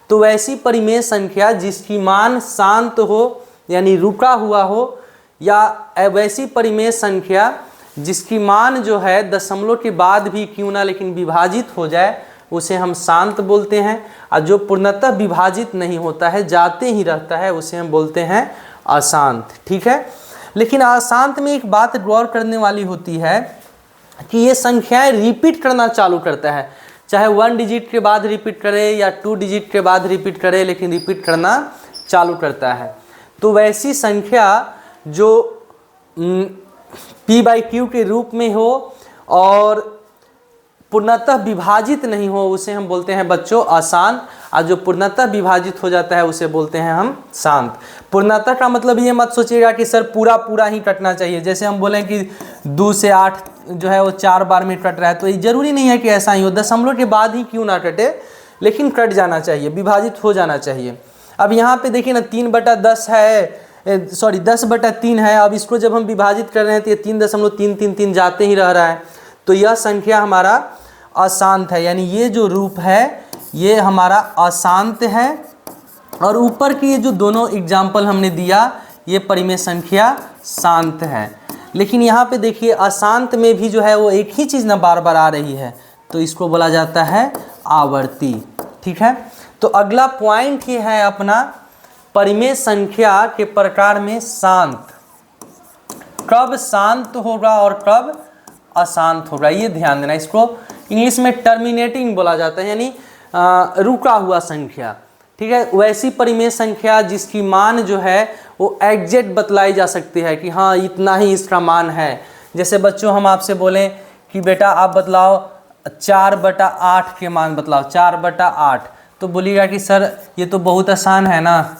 तो वैसी परिमेय संख्या जिसकी मान शांत हो यानी रुका हुआ हो, या वैसी परिमेय संख्या जिसकी मान जो है दशमलव के बाद भी क्यों ना लेकिन विभाजित हो जाए, उसे हम शांत बोलते हैं, और जो पूर्णतः विभाजित नहीं होता है, जाते ही रहता है, उसे हम बोलते हैं अशांत। ठीक है, लेकिन अशांत में एक बात गौर करने वाली होती है कि ये संख्याएं रिपीट करना चालू करता है, चाहे 1 डिजिट के बाद रिपीट करे या 2 डिजिट के बाद रिपीट करे, लेकिन रिपीट करना चालू करता है। तो वैसी संख्या जो p/q के रूप में हो और पूर्णतः विभाजित नहीं हो, उसे हम बोलते हैं बच्चों अशांत, और जो पूर्णतः विभाजित हो जाता है उसे बोलते हैं हम शांत। पूर्णतः का मतलब ये मत सोचिएगा कि सर पूरा पूरा ही कटना चाहिए, जैसे हम बोलें कि 2 से 8 जो है वो 4 बार में कट रहा है, तो ये जरूरी नहीं है कि ऐसा ही हो, दशमलव के बाद ही क्यों ना कटे, लेकिन कट जाना चाहिए, विभाजित हो जाना चाहिए। अब यहाँ पे देखिए ना 3/10 है, सॉरी 10/3 है। अब इसको जब हम विभाजित कर रहे हैं तो ये 3.333 जाते ही रह रहा है, तो यह संख्या हमारा अशांत है, यानी ये जो रूप है ये हमारा अशांत है। और ऊपर की ये जो दोनों एग्जाम्पल हमने दिया ये परिमेय संख्या शांत है। लेकिन यहाँ पे देखिए अशांत में भी जो है वो एक ही चीज़ ना बार बार आ रही है, तो इसको बोला जाता है आवर्ती। ठीक है, तो अगला पॉइंट ये है अपना परिमेय संख्या के प्रकार में शांत, कब शांत होगा और कब अशांत होगा, ये ध्यान देना। इसको इंग्लिश में टर्मिनेटिंग बोला जाता है, यानी रुका हुआ संख्या। ठीक है, वैसी परिमेय संख्या जिसकी मान जो है वो एग्जैक्ट बतलाई जा सकती है कि हाँ इतना ही इसका मान है। जैसे बच्चों हम आपसे बोलें कि बेटा आप बतलाओ 4/8 के मान बतलाओ, 4/8, तो बोलिएगा कि सर ये तो बहुत आसान है ना,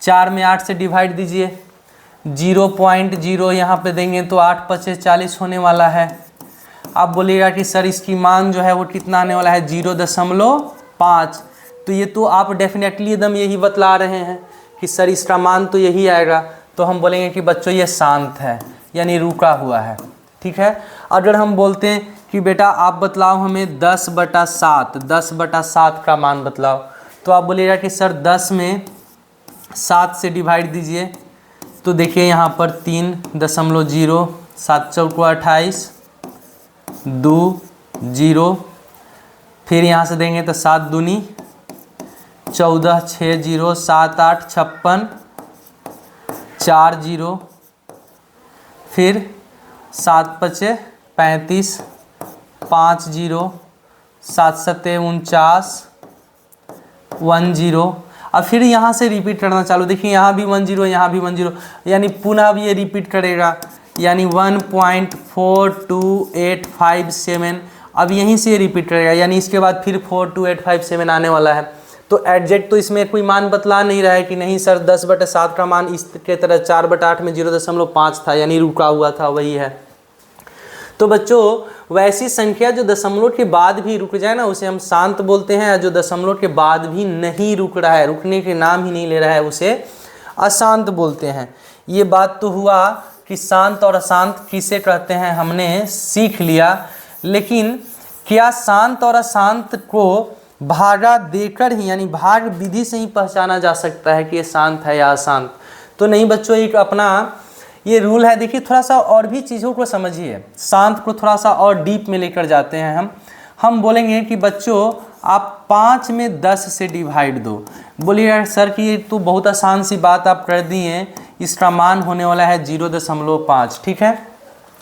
4 में 8 से डिवाइड दीजिए, 0.0 यहाँ पे देंगे तो 8×5 = 40 होने वाला है। आप बोलिएगा कि सर इसकी मान जो है वो कितना आने वाला है, 0.5, तो ये तो आप डेफिनेटली एकदम यही बतला रहे हैं कि सर इसका मान तो यही आएगा, तो हम बोलेंगे कि बच्चों ये शांत है, यानी रुका हुआ है। ठीक है, अगर हम बोलते हैं कि बेटा आप बतलाओ हमें 10/7 का मान बतलाओ, तो आप बोलिएगा कि सर 10 में 7 से डिवाइड दीजिए, तो देखिए यहाँ पर 3.0, 7 × 4 = 28, 2 0, फिर यहाँ से देंगे तो 7 दूनी 14, 6 0, 7 8 56, 4 0, फिर 7 5 35, 5 0, 7 7 49, 1 0। अब फिर यहाँ से रिपीट करना चालू, देखिए यहाँ भी 1 0, यहाँ भी 1 0, यानी पुनः अब ये रिपीट करेगा, यानी 1.42857, अब यहीं से रिपीट करेगा, यानी इसके बाद फिर 42857 आने वाला है। तो एग्जैक्ट तो इसमें कोई मान बतला नहीं रहा है कि नहीं सर 10/7 का मान इसके तरह 4/8 में 0.5 था, यानी रुका हुआ था, वही है। तो बच्चों वैसी संख्या जो दशमलव के बाद भी रुक जाए ना, उसे हम शांत बोलते हैं, और जो दशमलव के बाद भी नहीं रुक रहा है, रुकने के नाम ही नहीं ले रहा है, उसे अशांत बोलते हैं। ये बात तो हुआ कि शांत और अशांत किसे कहते हैं हमने सीख लिया, लेकिन क्या शांत और अशांत को भागा देकर ही, यानी भाग विधि से ही पहचाना जा सकता है कि ये शांत है या अशांत? तो नहीं बच्चों, एक अपना ये रूल है। देखिए थोड़ा सा और भी चीज़ों को समझिए, शांत को थोड़ा सा और डीप में लेकर जाते हैं हम बोलेंगे कि बच्चों आप 5 में 10 से डिवाइड दो। बोलिए सर कि ये तो बहुत आसान सी बात आप कर दिए, इसका मान होने वाला है 0.5। ठीक है,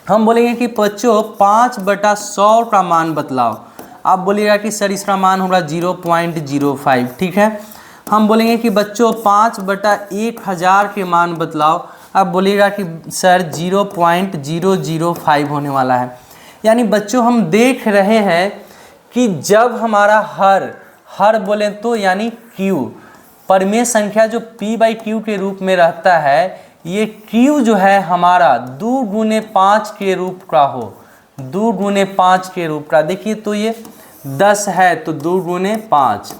हम बोलेंगे कि बच्चों 5/100 का मान बतलाओ। आप बोलिएगा कि सर इसका मान होगा 0.05। ठीक है, हम बोलेंगे कि बच्चों 5/1000 के मान बतलाओ। आप बोलिएगा कि सर 0.005 होने वाला है। यानी बच्चों हम देख रहे हैं कि जब हमारा हर बोले तो यानी q, परिमेय संख्या जो p/q के रूप में रहता है, ये q जो है हमारा 2 × 5 के रूप का हो, 2 × 5 के रूप का। देखिए तो ये 10 है तो 2 × 5,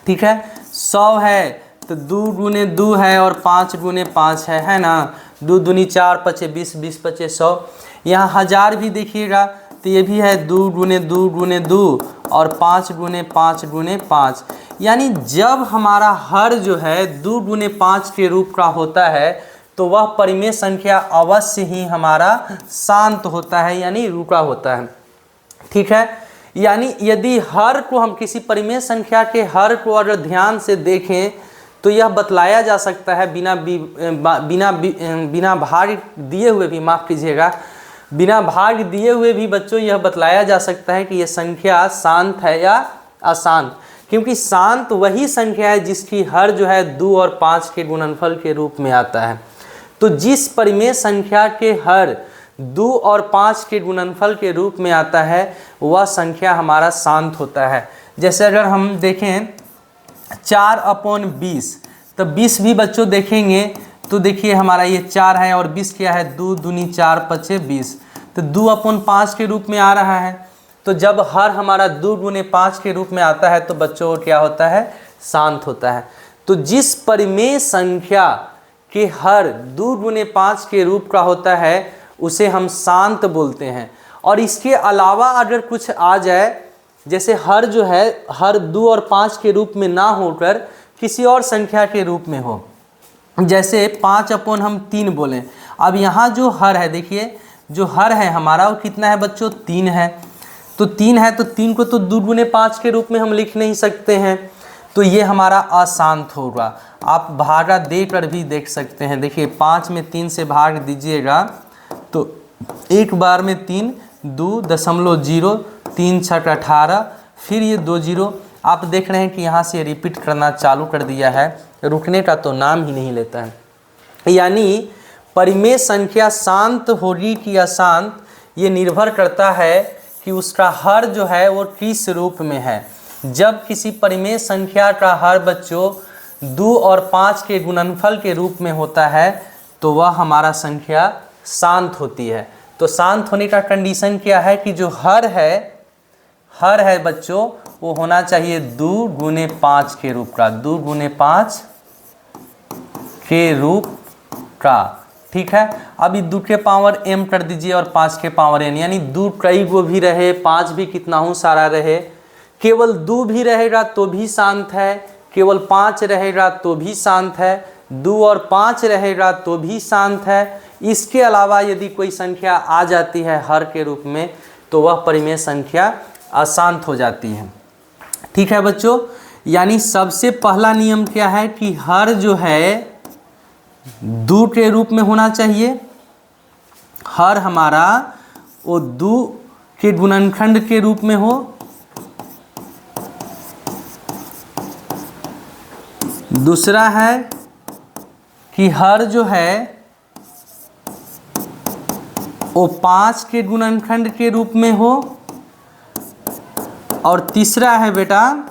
ठीक है, 100 है तो 2 × 2 है और 5 × 5 है ना, 2 दूनी 4, 5 20, 20 5 100। यहाँ 1000 भी देखिएगा तो ये भी है 2 × 2 × 2 और 5 × 5 × 5। यानी जब हमारा हर जो है 2 × 5 के रूप का होता है तो वह परिमेय संख्या अवश्य ही हमारा शांत होता है, यानी रुका होता है। ठीक है, यानी यदि हर को हम किसी परिमेय संख्या के हर को अगर ध्यान से देखें तो यह बतलाया जा सकता है बिना भाग दिए हुए भी, माफ़ कीजिएगा, बिना भाग दिए हुए भी बच्चों यह बतलाया जा सकता है कि यह संख्या शांत है या अशांत। क्योंकि शांत वही संख्या है जिसकी हर जो है 2 और 5 के गुणनफल के रूप में आता है। तो जिस परिमेय संख्या के हर 2 और 5 के गुणनफल के रूप में आता है वह संख्या हमारा शांत होता है। जैसे अगर हम देखें 4/20, तो 20 भी बच्चों देखेंगे तो देखिए हमारा ये 4 है और 20 क्या है, 2 दूनी 4 पचे 20, तो 2/5 के रूप में आ रहा है। तो जब हर हमारा 2 गुने 5 के रूप में आता है तो बच्चों क्या होता है, शांत होता है। तो जिस परिमेय संख्या के हर 2 गुने 5 के रूप का होता है उसे हम शांत बोलते हैं। और इसके अलावा अगर कुछ आ जाए, जैसे हर जो है हर 2 और 5 के रूप में ना होकर किसी और संख्या के रूप में हो, जैसे 5/3 बोलें। अब यहाँ जो हर है, देखिए जो हर है हमारा वो कितना है बच्चों, 3 है। तो 3 है तो 3 को तो 2 गुने 5 के रूप में हम लिख नहीं सकते हैं, तो ये हमारा अशांत होगा। आप भागा देकर भी देख सकते हैं। देखिए 5 में 3 से भाग दीजिएगा तो एक बार में 3, 2.0, 3 6 18, फिर ये 2 0। आप देख रहे हैं कि यहाँ से रिपीट करना चालू कर दिया है, रुकने का तो नाम ही नहीं लेता है। यानी परिमेय संख्या शांत होगी कि अशांत, ये निर्भर करता है कि उसका हर जो है वो किस रूप में है। जब किसी परिमेय संख्या का हर बच्चों 2 और 5 के गुणनफल के रूप में होता है तो वह हमारा संख्या शांत होती है। तो शांत होने का कंडीशन क्या है कि जो हर है बच्चों वो होना चाहिए 2 गुने 5 के रूप का, 2 गुने 5 के रूप का, ठीक है। अब 2 के पावर m कर दीजिए और 5 के पावर n, यानी 2 कई गो भी रहे, 5 भी कितना हूँ सारा रहे, केवल 2 भी रहेगा तो भी शांत है, केवल 5 रहेगा तो भी शांत है, 2 और 5 रहेगा तो भी शांत है। इसके अलावा यदि कोई संख्या आ जाती है हर के रूप में तो वह परिमेय संख्या अशांत हो जाती है, ठीक है बच्चों। यानी सबसे पहला नियम क्या है कि हर जो है 2 के रूप में होना चाहिए, हर हमारा वो 2 के गुणनखंड के रूप में हो। दूसरा है कि हर जो है वो 5 के गुणनखंड के रूप में हो। और तीसरा है बेटा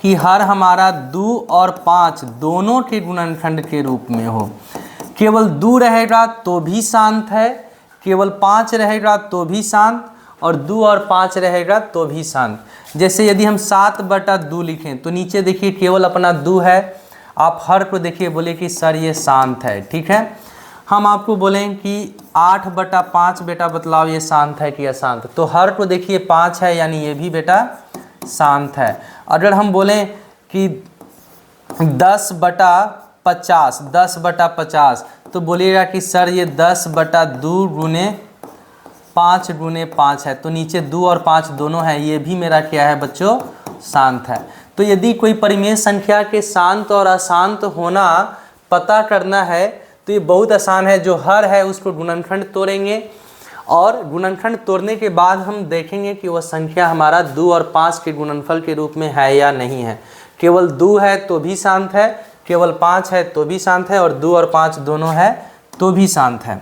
कि हर हमारा 2 और 5 दोनों के गुणनखंड के रूप में हो। केवल 2 रहेगा तो भी शांत है, केवल 5 रहेगा तो भी शांत, और 2 और 5 रहेगा तो भी शांत। जैसे यदि हम 7/2 लिखें तो नीचे देखिए केवल अपना 2 है, आप हर को देखिए बोले कि सर ये शांत है, ठीक है। हम आपको बोलें कि 8/5 बेटा बतलाओ ये शांत है कि अशांत, तो हर को देखिए 5 है यानी ये भी बेटा शांत है। अगर हम बोलें कि 10/50 तो बोलिएगा कि सर ये 10/2 गुने 5 गुने 5 है, तो नीचे 2 और 5 दोनों है, ये भी मेरा क्या है बच्चों, शांत है। तो यदि कोई परिमेय संख्या के शांत और अशांत होना पता करना है तो ये बहुत आसान है। जो हर है उसको गुणनखंड तोड़ेंगे और गुणनखंड तोड़ने के बाद हम देखेंगे कि वह संख्या हमारा 2 और 5 के गुणनफल के रूप में है या नहीं है। केवल 2 है तो भी शांत है, केवल 5 है तो भी शांत है, और 2 और 5 दोनों है तो भी शांत है।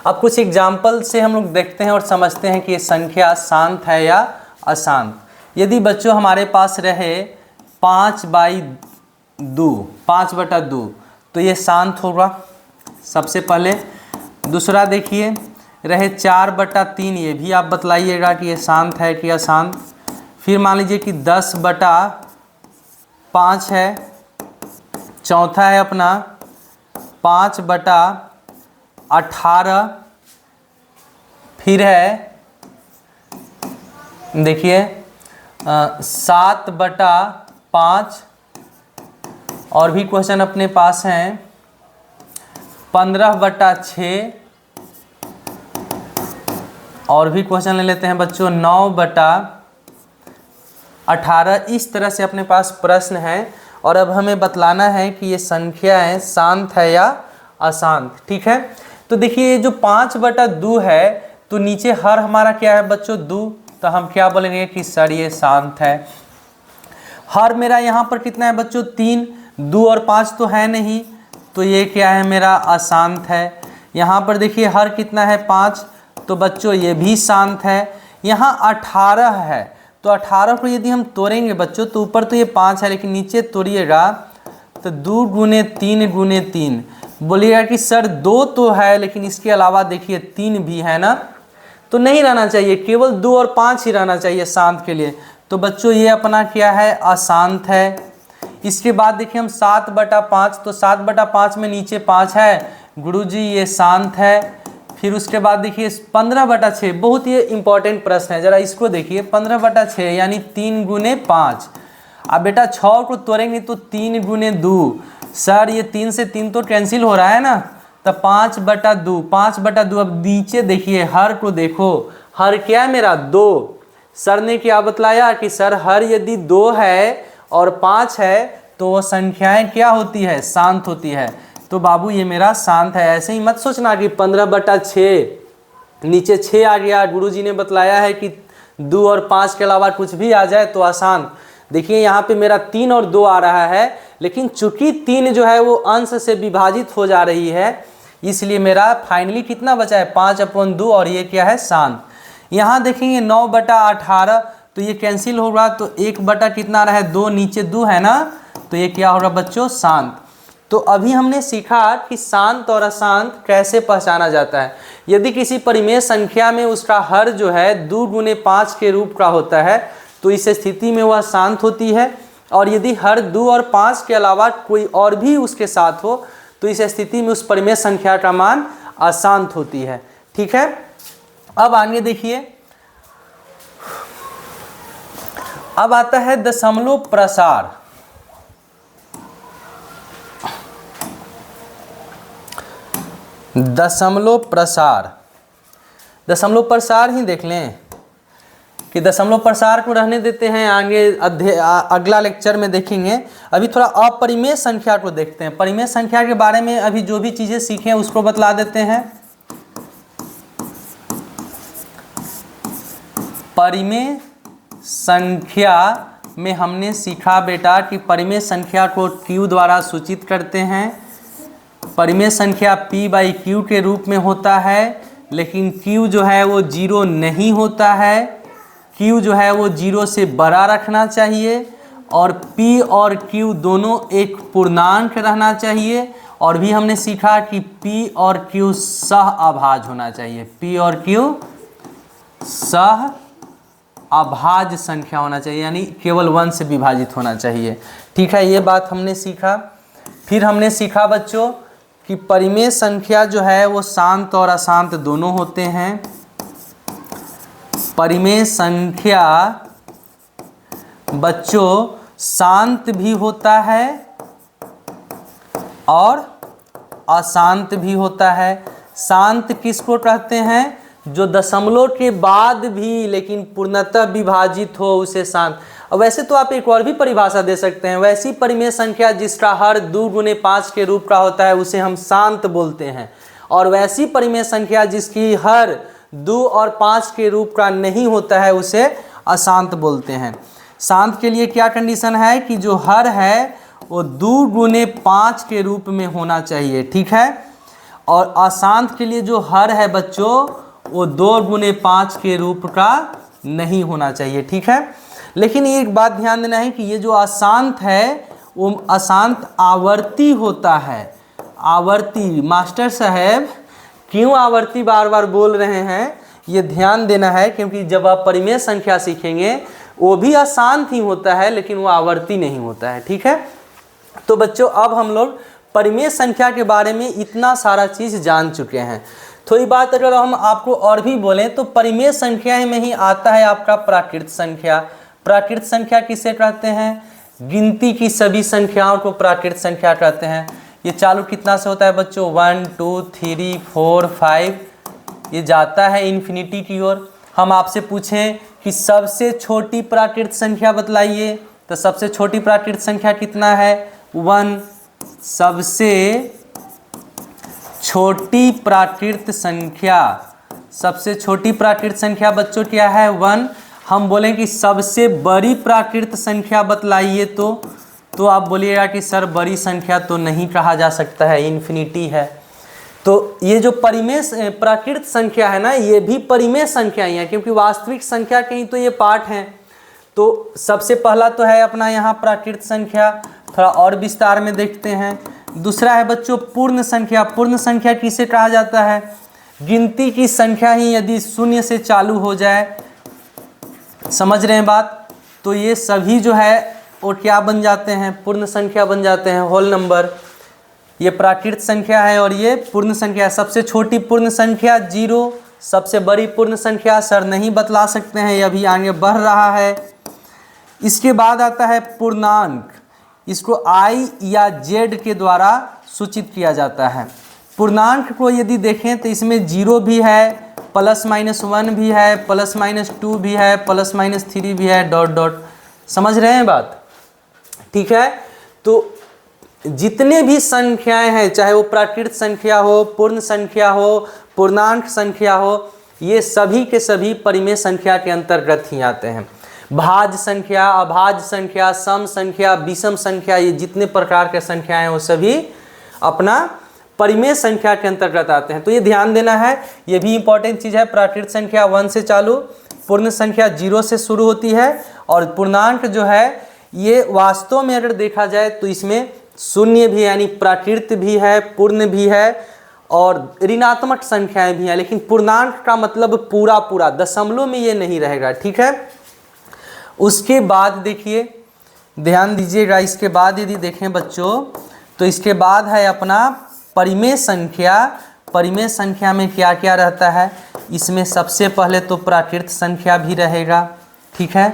अब कुछ एग्जाम्पल से हम लोग देखते हैं और समझते हैं कि ये संख्या शांत है या अशांत। यदि बच्चों हमारे पास रहे 5/2 तो ये शांत होगा सबसे पहले। दूसरा देखिए रहे 4/3, ये भी आप बतलाइएगा कि ये शांत है कि अशांत। फिर मान लीजिए कि 10/5 है। चौथा है अपना 5/18। फिर है देखिए 7/5, और भी क्वेश्चन अपने पास हैं 15/6, और भी क्वेश्चन ले लेते हैं बच्चों। 9/18 इस तरह से अपने पास प्रश्न है और अब हमें बतलाना है कि ये संख्याएं शांत है या अशांत। ठीक है, तो देखिए ये जो 5/2 है तो नीचे हर हमारा क्या है बच्चों 2, तो हम क्या बोलेंगे कि सर ये शांत है। हर मेरा यहाँ पर कितना है बच्चों 3, 2 और 5 तो है नहीं, तो ये क्या है मेरा अशांत है। यहाँ पर देखिए हर कितना है 5, तो बच्चों ये भी शांत है। यहाँ 18 है, तो 18 को यदि हम तोड़ेंगे बच्चों तो ऊपर तो ये 5 है लेकिन नीचे तोड़िएगा तो 2 गुने 3 गुने 3, बोलिएगा कि सर 2 तो है लेकिन इसके अलावा देखिए 3 भी है ना, तो नहीं रहना चाहिए, केवल 2 और 5 ही रहना चाहिए शांत के लिए। तो बच्चों ये अपना क्या है अशांत है। इसके बाद देखिए हम 7/5, तो 7/5 में नीचे 5 है, गुरुजी ये शांत है। फिर उसके बाद देखिए 15/6, बहुत ही इंपॉर्टेंट प्रश्न है, जरा इसको देखिए। 15/6 यानी 3 गुने 5। अब बेटा 6 को तोड़ेंगे तो 3 गुने 2, सर ये 3 से 3 तो कैंसिल हो रहा है ना, तो 5/2, 5/2। अब नीचे देखिए हर को देखो, हर क्या है मेरा 2। सर ने क्या बतलाया कि सर हर यदि 2 है और 5 है तो वो संख्याएं क्या होती है, शांत होती है। तो बाबू ये मेरा शांत है। ऐसे ही मत सोचना कि 15/6 नीचे 6 आ गया, गुरुजी ने बतलाया है कि 2 और 5 के अलावा कुछ भी आ जाए तो अशांत। देखिए यहाँ पे मेरा 3 और 2 आ रहा है, लेकिन चूंकि 3 जो है वो अंश से विभाजित हो जा रही है, इसलिए मेरा फाइनली कितना बचा है 5/2 और ये क्या है शांत। यहाँ देखेंगे 9/18, तो ये कैंसिल होगा तो 1 कितना रहा है 2, नीचे 2 है ना, तो ये क्या होगा बच्चों शांत। तो अभी हमने सीखा कि शांत और अशांत कैसे पहचाना जाता है। यदि किसी परिमेय संख्या में उसका हर जो है 2 गुने 5 के रूप का होता है तो इस स्थिति में वह शांत होती है, और यदि हर 2 और 5 के अलावा कोई और भी उसके साथ हो तो इस स्थिति में उस परिमेय संख्या का मान अशांत होती है। ठीक है, अब आगे देखिए, अब आता है दशमलव प्रसार। दशमलव प्रसार, दशमलव प्रसार ही देख लें कि दशमलव प्रसार को रहने देते हैं, आगे अगला लेक्चर में देखेंगे। अभी थोड़ा अपरिमेय संख्या को देखते हैं। परिमेय संख्या के बारे में अभी जो भी चीज़ें सीखे हैं उसको बतला देते हैं। परिमेय संख्या में हमने सीखा बेटा कि परिमेय संख्या को q द्वारा सूचित करते हैं। परिमेय संख्या p/q के रूप में होता है, लेकिन q जो है वो 0 नहीं होता है। q जो है वो 0 से बड़ा रखना चाहिए, और p और q दोनों एक पूर्णांक रहना चाहिए। और भी हमने सीखा कि p और q सह अभाज्य होना चाहिए। p और q सह अभाज्य संख्या होना चाहिए, यानी केवल 1 से विभाजित होना चाहिए। ठीक है, ये बात हमने सीखा। फिर हमने सीखा बच्चों कि परिमेय संख्या जो है वो शांत और अशांत दोनों होते हैं। परिमेय संख्या बच्चों शांत भी होता है और अशांत भी होता है। शांत किसको कहते हैं? जो दशमलव के बाद भी लेकिन पूर्णतः विभाजित हो उसे शांत। अब वैसे तो आप एक और भी परिभाषा दे सकते हैं, वैसी परिमेय संख्या जिसका हर 2 गुने 5 के रूप का होता है उसे हम शांत बोलते हैं, और वैसी परिमेय संख्या जिसकी हर 2 और 5 के रूप का नहीं होता है उसे अशांत बोलते हैं। शांत के लिए क्या कंडीशन है कि जो हर है वो 2 गुने 5 के रूप में होना चाहिए। ठीक है, और अशांत के लिए जो हर है बच्चों वो 2 गुने 5 के रूप का नहीं होना चाहिए। ठीक है, लेकिन एक बात ध्यान देना है कि ये जो अशांत है वो अशांत आवर्ती होता है। आवर्ती, मास्टर साहब क्यों आवर्ती बार बार बोल रहे हैं ये ध्यान देना है, क्योंकि जब आप परिमेय संख्या सीखेंगे वो भी अशांत ही होता है लेकिन वो आवर्ती नहीं होता है। ठीक है, तो बच्चों अब हम लोग परिमेय संख्या के बारे में इतना सारा चीज़ जान चुके हैं। थोड़ी बात अगर हम आपको और भी बोलें तो परिमेय संख्या में ही आता है आपका प्राकृत संख्या। प्राकृत संख्या किसे कहते हैं? गिनती की सभी संख्याओं को प्राकृत संख्या कहते हैं। ये चालू कितना से होता है बच्चों? 1 2 3 4 5 ये जाता है इन्फिनिटी की ओर। हम आपसे पूछें कि सबसे छोटी प्राकृत संख्या बतलाइए, तो सबसे छोटी प्राकृत संख्या कितना है? 1। सबसे छोटी प्राकृत संख्या, सबसे छोटी प्राकृत संख्या बच्चों क्या है? 1। हम बोलें कि सबसे बड़ी प्राकृत संख्या बतलाइए, तो आप बोलिएगा कि सर बड़ी संख्या तो नहीं कहा जा सकता है, इन्फिनिटी है। तो ये जो परिमेय प्राकृत संख्या है ना, ये भी परिमेय संख्या ही है, क्योंकि वास्तविक संख्या के ही तो ये पार्ट हैं। तो सबसे पहला तो है अपना यहाँ प्राकृत संख्या, थोड़ा और विस्तार में देखते हैं। दूसरा है बच्चों पूर्ण संख्या। पूर्ण संख्या किसे कहा जाता है? गिनती की संख्या ही यदि शून्य से चालू हो जाए, समझ रहे हैं बात, तो ये सभी जो है वो क्या बन जाते हैं? पूर्ण संख्या बन जाते हैं, होल नंबर। ये प्राकृत संख्या है और ये पूर्ण संख्या है। सबसे छोटी पूर्ण संख्या 0, सबसे बड़ी पूर्ण संख्या सर नहीं बतला सकते हैं, ये अभी आगे बढ़ रहा है। इसके बाद आता है पूर्णांक। इसको i या z के द्वारा सूचित किया जाता है। पूर्णांक को यदि देखें तो इसमें 0 भी है, +-1 भी है, +-2 भी है, +-3 भी है, डॉट डॉट। समझ रहे हैं बात? ठीक है। तो जितने भी संख्याएं हैं, चाहे वो प्राकृत संख्या हो, पूर्ण संख्या हो, पूर्णांक संख्या हो, ये सभी के सभी परिमेय संख्या के अंतर्गत ही आते हैं। भाज्य संख्या, अभाज्य संख्या, सम संख्या, विषम संख्या, ये जितने प्रकार के संख्याएं हैं वो सभी अपना परिमेय संख्या के अंतर्गत आते हैं। तो ये ध्यान देना है, ये भी इंपॉर्टेंट चीज़ है। प्राकृत संख्या 1 से चालू, पूर्ण संख्या 0 से शुरू होती है, और पूर्णांक जो है ये वास्तव में अगर देखा जाए तो इसमें शून्य भी यानी प्राकृत भी है, पूर्ण भी है और ऋणात्मक संख्याएं भी हैं। लेकिन पूर्णांक का मतलब पूरा पूरा, दशमलव में ये नहीं रहेगा। ठीक है। उसके बाद देखिए, ध्यान दीजिएगा, इसके बाद यदि देखें बच्चों तो इसके बाद है अपना परिमेय संख्या। परिमेय संख्या में क्या क्या रहता है? इसमें सबसे पहले तो प्राकृत संख्या भी रहेगा, ठीक है,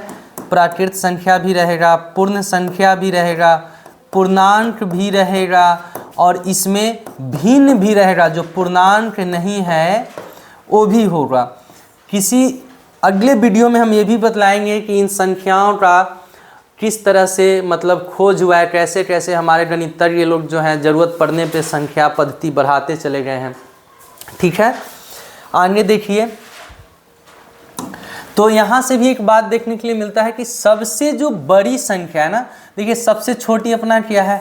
प्राकृत संख्या भी रहेगा, पूर्ण संख्या भी रहेगा, पूर्णांक भी रहेगा, और इसमें भिन्न भी रहेगा, जो पूर्णांक नहीं है वो भी होगा। किसी अगले वीडियो में हम ये भी बतलाएंगे कि इन संख्याओं का किस तरह से मतलब खोज हुआ है, कैसे कैसे हमारे गणितज्ञ लोग जो हैं ज़रूरत पड़ने पे संख्या पद्धति बढ़ाते चले गए हैं। ठीक है। आगे देखिए, तो यहाँ से भी एक बात देखने के लिए मिलता है कि सबसे जो बड़ी संख्या है ना, देखिए सबसे छोटी अपना क्या है?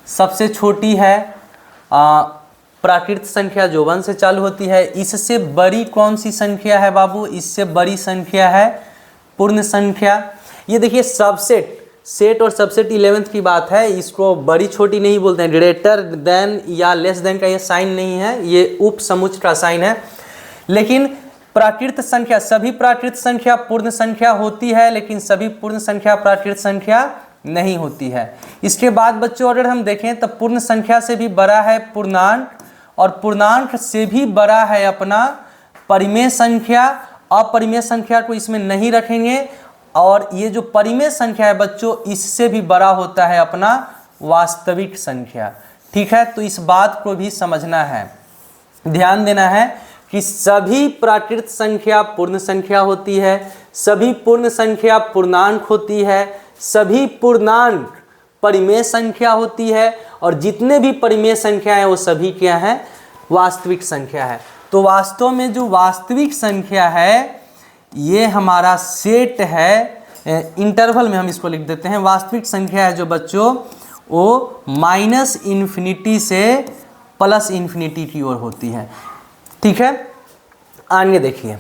सबसे छोटी है प्राकृत संख्या जो 1 से चालू होती है। इससे बड़ी कौन सी संख्या है बाबू? इससे बड़ी संख्या है पूर्ण संख्या। ये देखिए सबसेट, सेट और सबसेट 11th की बात है, इसको बड़ी छोटी नहीं बोलते हैं। ग्रेटर देन या लेस देन का ये साइन नहीं है, ये उप समुच्चय का साइन है। लेकिन प्राकृत संख्या, सभी प्राकृत संख्या पूर्ण संख्या होती है, लेकिन सभी पूर्ण संख्या प्राकृत संख्या नहीं होती है। इसके बाद बच्चों अगर हम देखें तो पूर्ण संख्या से भी बड़ा है पूर्णांक, और पूर्णांक से भी बड़ा है अपना परिमेय संख्या। अपरिमेय संख्या को इसमें नहीं रखेंगे, और ये जो परिमेय संख्या है बच्चों, इससे भी बड़ा होता है अपना वास्तविक संख्या। ठीक है। तो इस बात को भी समझना है, ध्यान देना है कि सभी प्राकृत संख्या पूर्ण संख्या होती है, सभी पूर्ण संख्या पूर्णांक होती है, सभी पूर्णांक परिमेय संख्या होती है, और जितने भी परिमेय संख्या हैं वो सभी क्या हैं? वास्तविक संख्या है। तो वास्तव में जो वास्तविक संख्या है ये हमारा सेट है, इंटरवल में हम इसको लिख देते हैं। वास्तविक संख्या है जो बच्चों वो -∞ से +∞ की ओर होती है। ठीक है। आगे देखिए,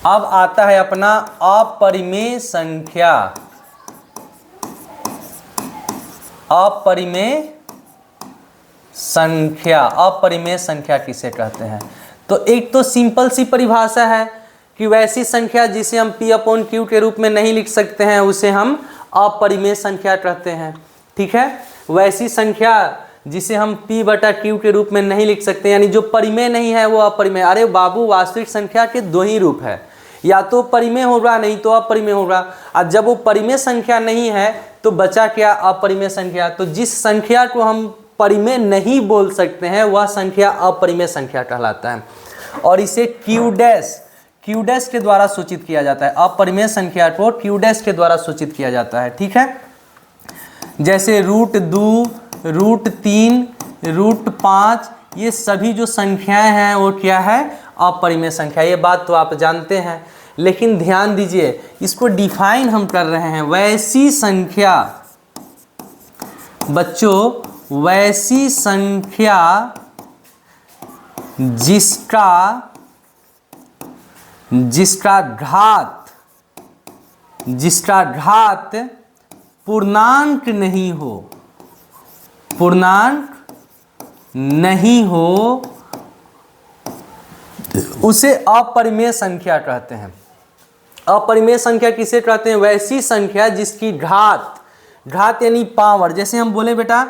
अब आता है अपना अपरिमेय संख्या। अपरिमेय संख्या, अपरिमेय संख्या किसे कहते हैं? तो एक तो सिंपल सी परिभाषा है कि वैसी संख्या जिसे हम P/Q के रूप में नहीं लिख सकते हैं उसे हम अपरिमेय संख्या कहते हैं। ठीक है। वैसी संख्या जिसे हम P/Q के रूप में नहीं लिख सकते, यानी जो परिमेय नहीं है वो अपरिमेय। अरे बाबू, वास्तविक संख्या के दो ही रूप है, या तो परिमेय होगा नहीं तो अपरिमेय होगा। और जब वो परिमेय संख्या नहीं है तो बचा क्या? अपरिमेय संख्या। तो जिस संख्या को हम परिमेय नहीं बोल सकते हैं वह संख्या अपरिमेय संख्या कहलाता है। और इसे क्यू डैश के द्वारा सूचित किया जाता है। अपरिमेय संख्या को क्यू डैश के द्वारा सूचित किया जाता है। ठीक है, जैसे √2, √3, √5 ये सभी जो संख्याएं हैं वो क्या है, अपरिमेय संख्या। ये बात तो आप जानते हैं, लेकिन ध्यान दीजिए इसको डिफाइन हम कर रहे हैं। वैसी संख्या बच्चों, वैसी संख्या जिसका घात पूर्णांक नहीं हो उसे अपरिमेय संख्या कहते हैं। अपरिमेय संख्या किसे कहते हैं? वैसी संख्या जिसकी घात यानी पावर। जैसे हम बोले बेटा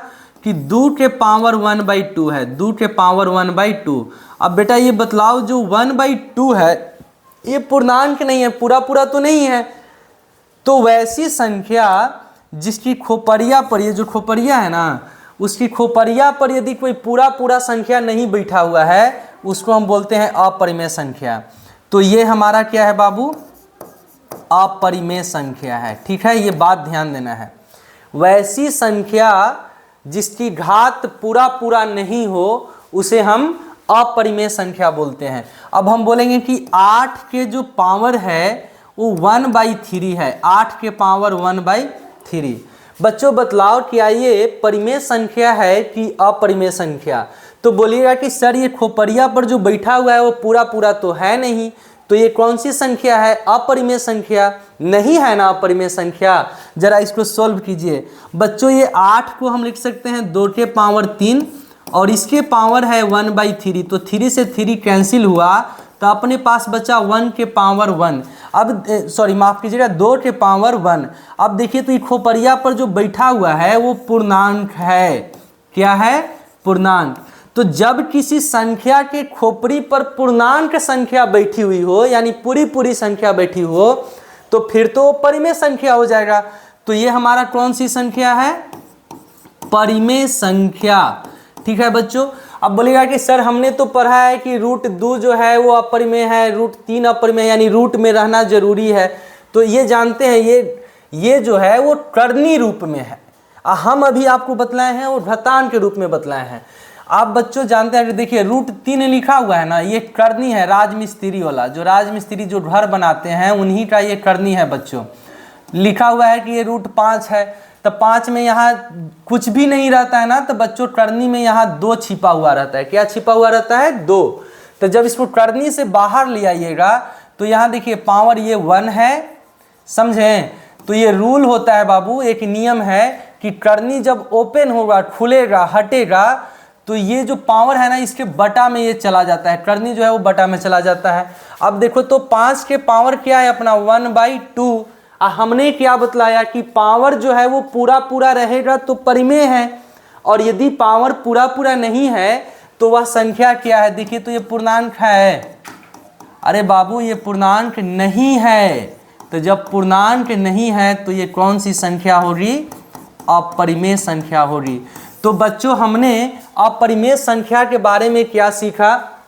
कि 2 के पावर 1/2 है, 2 के पावर 1/2। अब बेटा ये बतलाओ जो 1/2 है ये पूर्णांक नहीं है, पूरा तो नहीं है। तो वैसी संख्या जिसकी खोपड़िया पर, ये जो खोपड़िया है ना, उसकी खोपड़िया पर यदि कोई पूरा संख्या नहीं बैठा हुआ है उसको हम बोलते हैं अपरिमेय संख्या। तो ये हमारा क्या है बाबू, अपरिमेय संख्या है। ठीक है, ये बात ध्यान देना है। वैसी संख्या जिसकी घात पूरा नहीं हो उसे हम अपरिमेय संख्या बोलते हैं। अब हम बोलेंगे कि 8 के जो पावर है वो 1/3 है, 8 के पावर 1/3। बच्चों बतलाओ क्या ये परिमेय संख्या है कि अपरिमेय संख्या? तो बोलिएगा कि सर ये खोपड़िया पर जो बैठा हुआ है वो पूरा तो है नहीं, तो ये कौन सी संख्या है? अपरिमेय संख्या नहीं है ना, अपरिमेय संख्या। जरा इसको सोल्व कीजिए बच्चों। ये 8 को हम लिख सकते हैं 2 के पावर 3 और इसके पावर है 1/3, तो 3 से 3 कैंसिल हुआ तो अपने पास बचा 1 के पावर 1। अब सॉरी माफ कीजिएगा, 2 के पावर 1। अब देखिए तो ये खोपड़िया पर जो बैठा हुआ है वो पूर्णांक है। क्या है? पूर्णांक। तो जब किसी संख्या के खोपड़ी पर पूर्णांक संख्या बैठी हुई हो, यानी पूरी संख्या बैठी हो, तो फिर तो परिमेय संख्या हो जाएगा। तो ये हमारा कौन सी संख्या है? परिमेय संख्या। ठीक है बच्चों। अब बोलेगा कि सर हमने तो पढ़ा है कि √2 जो है वो अपरिमेय है, √3 अपरिमेय, यानी रूट में रहना जरूरी है। तो ये जानते हैं ये जो है वो कर्णी रूप में है। हम अभी आपको बतलाए हैं वो घातांक के रूप में बतलाए हैं। आप बच्चों जानते हैं कि देखिए √3 लिखा हुआ है ना, ये कर्णी है, राजमिस्त्री वाला। जो राजमिस्त्री जो घर बनाते हैं उन्हीं का ये कर्णी है बच्चों। लिखा हुआ है कि ये √5 है, तो 5 में यहाँ कुछ भी नहीं रहता है ना, तो बच्चों कर्णी में यहाँ 2 छिपा हुआ रहता है। क्या छिपा हुआ रहता है? 2। तो जब इसको कर्णी से बाहर ले आइएगा तो यहाँ देखिए पावर ये 1 है, समझें? तो ये रूल होता है बाबू, एक नियम है कि कर्णी जब ओपन होगा, खुलेगा, हटेगा, तो ये जो पावर है ना इसके बटा में ये चला जाता है। कर्णी जो है वो बटा में चला जाता है। अब देखो तो 5 के पावर क्या है अपना? 1/2। हमने क्या बतलाया कि पावर जो है वो पूरा रहेगा तो परिमेय है, और यदि पावर पूरा नहीं है तो वह संख्या क्या है? देखिए तो ये पूर्णांक है। अरे बाबू ये पूर्णांक नहीं है। तो जब पूर्णांक नहीं है तो ये कौन सी संख्या होगी? अपरिमेय संख्या होगी। तो बच्चों हमने अपरिमेय संख्या के बारे में क्या सीखा?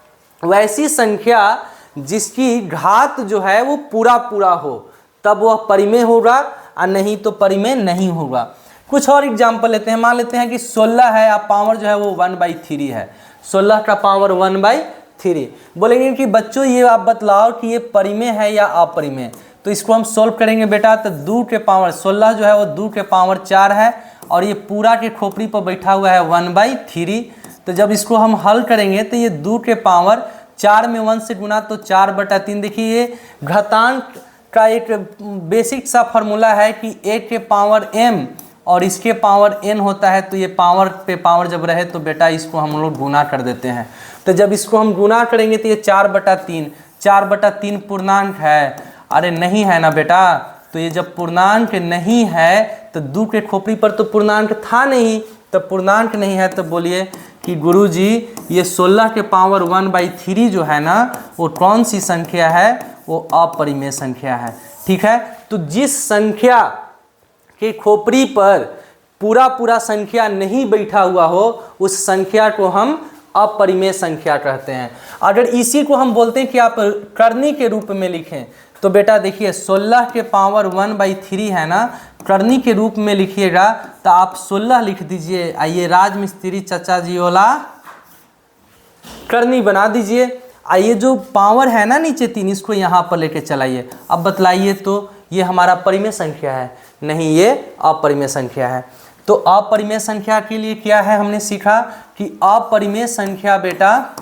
वैसी संख्या जिसकी घात जो है वो पूरा हो तब वह परिमेय होगा, और नहीं तो परिमेय नहीं होगा। कुछ और एग्जाम्पल लेते हैं। मान लेते हैं कि 16 है, आप पावर जो है वो 1/3 है, 16 का पावर 1/3। बोलेंगे कि बच्चों ये आप बतलाओ कि ये परिमेय है या अपरिमेय। तो इसको हम सोल्व करेंगे बेटा। तो 2 के पावर 16 जो है वो 2 के पावर 4 है, और ये पूरा के खोपड़ी पर बैठा हुआ है 1/3। तो जब इसको हम हल करेंगे तो ये 2 के पावर 4 में 1 से गुना तो 4/3। देखिए ये घातांक का एक बेसिक सा फॉर्मूला है कि 1 के पावर m और इसके पावर n होता है। तो ये पावर पे पावर जब रहे तो बेटा इसको हम लोग गुना कर देते हैं। तो जब इसको हम गुना करेंगे तो ये 4/3, 4/3 पूर्णांक है। अरे नहीं है ना बेटा। तो ये जब पूर्णांक नहीं है तो 2 के खोपड़ी पर तो पूर्णांक था नहीं, तो पूर्णांक नहीं है। तो बोलिए कि गुरुजी ये 16 के पावर 1/3 जो है ना वो कौन सी संख्या है? वो अपरिमेय संख्या है। ठीक है। तो जिस संख्या के खोपड़ी पर पूरा पूरा संख्या नहीं बैठा हुआ हो, उस संख्या को हम अपरिमेय संख्या कहते हैं। अगर इसी को हम बोलते हैं कि आप करनी के रूप में लिखें, तो बेटा देखिए 16 के पावर 1/3 है ना, करनी के रूप में लिखिएगा तो आप 16 लिख दीजिए। आइए राजमिस्त्री चचा जी वाला करनी बना दीजिए। आइए जो पावर है ना नीचे 3, इसको यहाँ पर लेके चलाइए। अब बतलाइए तो ये हमारा परिमेय संख्या है? नहीं, ये अपरिमेय संख्या है। तो अपरिमेय संख्या के लिए क्या है, हमने सीखा कि अपरिमेय संख्या बेटा,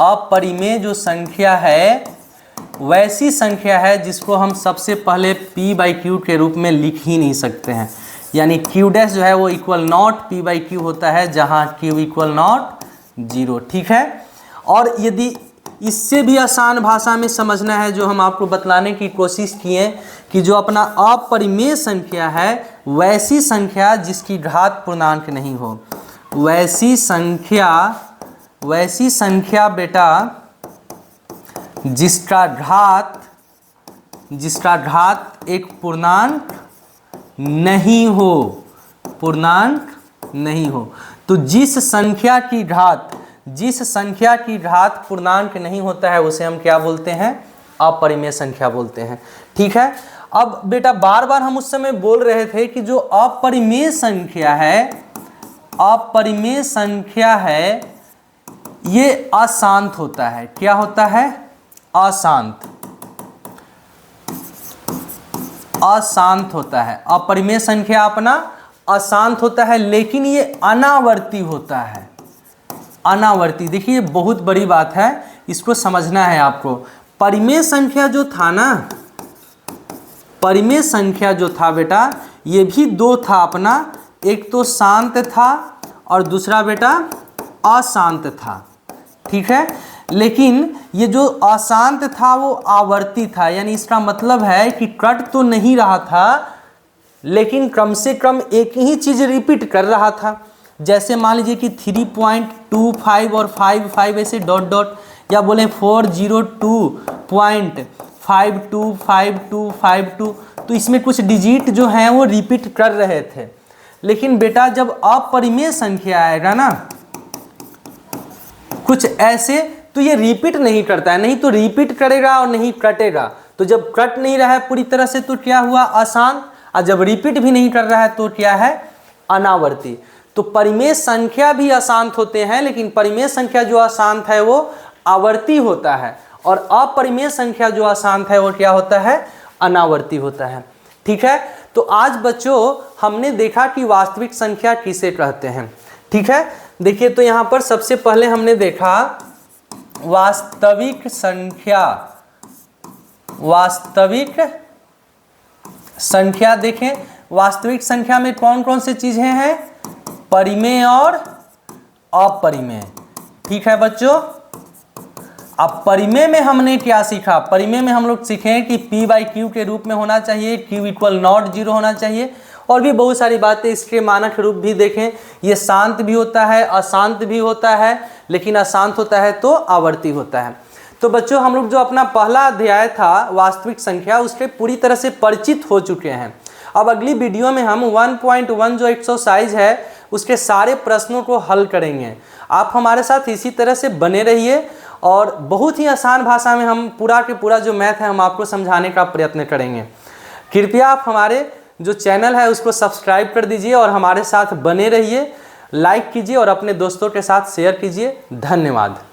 अपरिमेय जो संख्या है वैसी संख्या है जिसको हम सबसे पहले p/q के रूप में लिख ही नहीं सकते हैं। यानी q डैश जो है वो इक्वल नॉट p/q होता है, जहाँ q इक्वल नॉट 0। ठीक है। और यदि इससे भी आसान भाषा में समझना है, जो हम आपको बतलाने की कोशिश किए कि जो अपना अपरिमेय संख्या है वैसी संख्या जिसकी घात पूर्णांक नहीं हो, वैसी संख्या बेटा जिसका घात एक पूर्णांक नहीं हो, तो जिस संख्या की घात पूर्णांक नहीं होता है उसे हम क्या बोलते हैं? अपरिमेय संख्या बोलते हैं। ठीक है। अब बेटा बार बार हम उस समय बोल रहे थे कि जो अपरिमेय संख्या है ये अशांत होता है। क्या होता है? अशांत होता है। अपरिमेय संख्या अपना अशांत होता है, लेकिन ये अनावर्ती होता है। अनावर्ती, देखिए बहुत बड़ी बात है, इसको समझना है आपको। परिमेय संख्या जो था बेटा, ये भी 2 था अपना, एक तो शांत था और दूसरा बेटा अशांत था। ठीक है। लेकिन ये जो अशांत था वो आवर्ती था, यानी इसका मतलब है कि कट तो नहीं रहा था, लेकिन कम से कम एक ही चीज़ रिपीट कर रहा था। जैसे मान लीजिए कि 3.25 और 55 ऐसे डॉट डॉट, या बोले 402.525252, तो इसमें कुछ डिजिट जो हैं वो रिपीट कर रहे थे। लेकिन बेटा जब अपरिमेय संख्या आएगा ना कुछ ऐसे, तो ये रिपीट नहीं करता है, नहीं तो रिपीट करेगा और नहीं कटेगा। तो जब कट नहीं रहा है पूरी तरह से तो क्या हुआ? अशांत। और जब रिपीट भी नहीं कर रहा है तो क्या है? अनावर्ती। तो परिमेय संख्या भी अशांत होते हैं, लेकिन परिमेय संख्या जो अशांत है वो आवर्ती होता है, और अपरिमेय संख्या जो अशांत है वो क्या होता है? अनावर्ती होता है। ठीक है। तो आज बच्चों हमने देखा कि वास्तविक संख्या किसे कहते हैं। ठीक है। देखिए तो यहाँ पर सबसे पहले हमने देखा वास्तविक संख्या देखें, वास्तविक संख्या में कौन कौन सी चीजें हैं? परिमेय और अपरिमेय। ठीक है बच्चों। अब परिमेय में हमने क्या सीखा? परिमेय में हम लोग सीखे कि p/q के रूप में होना चाहिए, q इक्वल नॉट 0 होना चाहिए, और भी बहुत सारी बातें। इसके मानक रूप भी देखें, ये शांत भी होता है, अशांत भी होता है, लेकिन अशांत होता है तो आवर्ती होता है। तो बच्चों हम लोग जो अपना पहला अध्याय था वास्तविक संख्या, उसके पूरी तरह से परिचित हो चुके हैं। अब अगली वीडियो में हम 1.1 जो एक्सरसाइज है उसके सारे प्रश्नों को हल करेंगे। आप हमारे साथ इसी तरह से बने रहिए, और बहुत ही आसान भाषा में हम पूरा के पूरा जो मैथ है हम आपको समझाने का प्रयत्न करेंगे। कृपया आप हमारे जो चैनल है उसको सब्सक्राइब कर दीजिए और हमारे साथ बने रहिए, लाइक कीजिए और अपने दोस्तों के साथ शेयर कीजिए। धन्यवाद।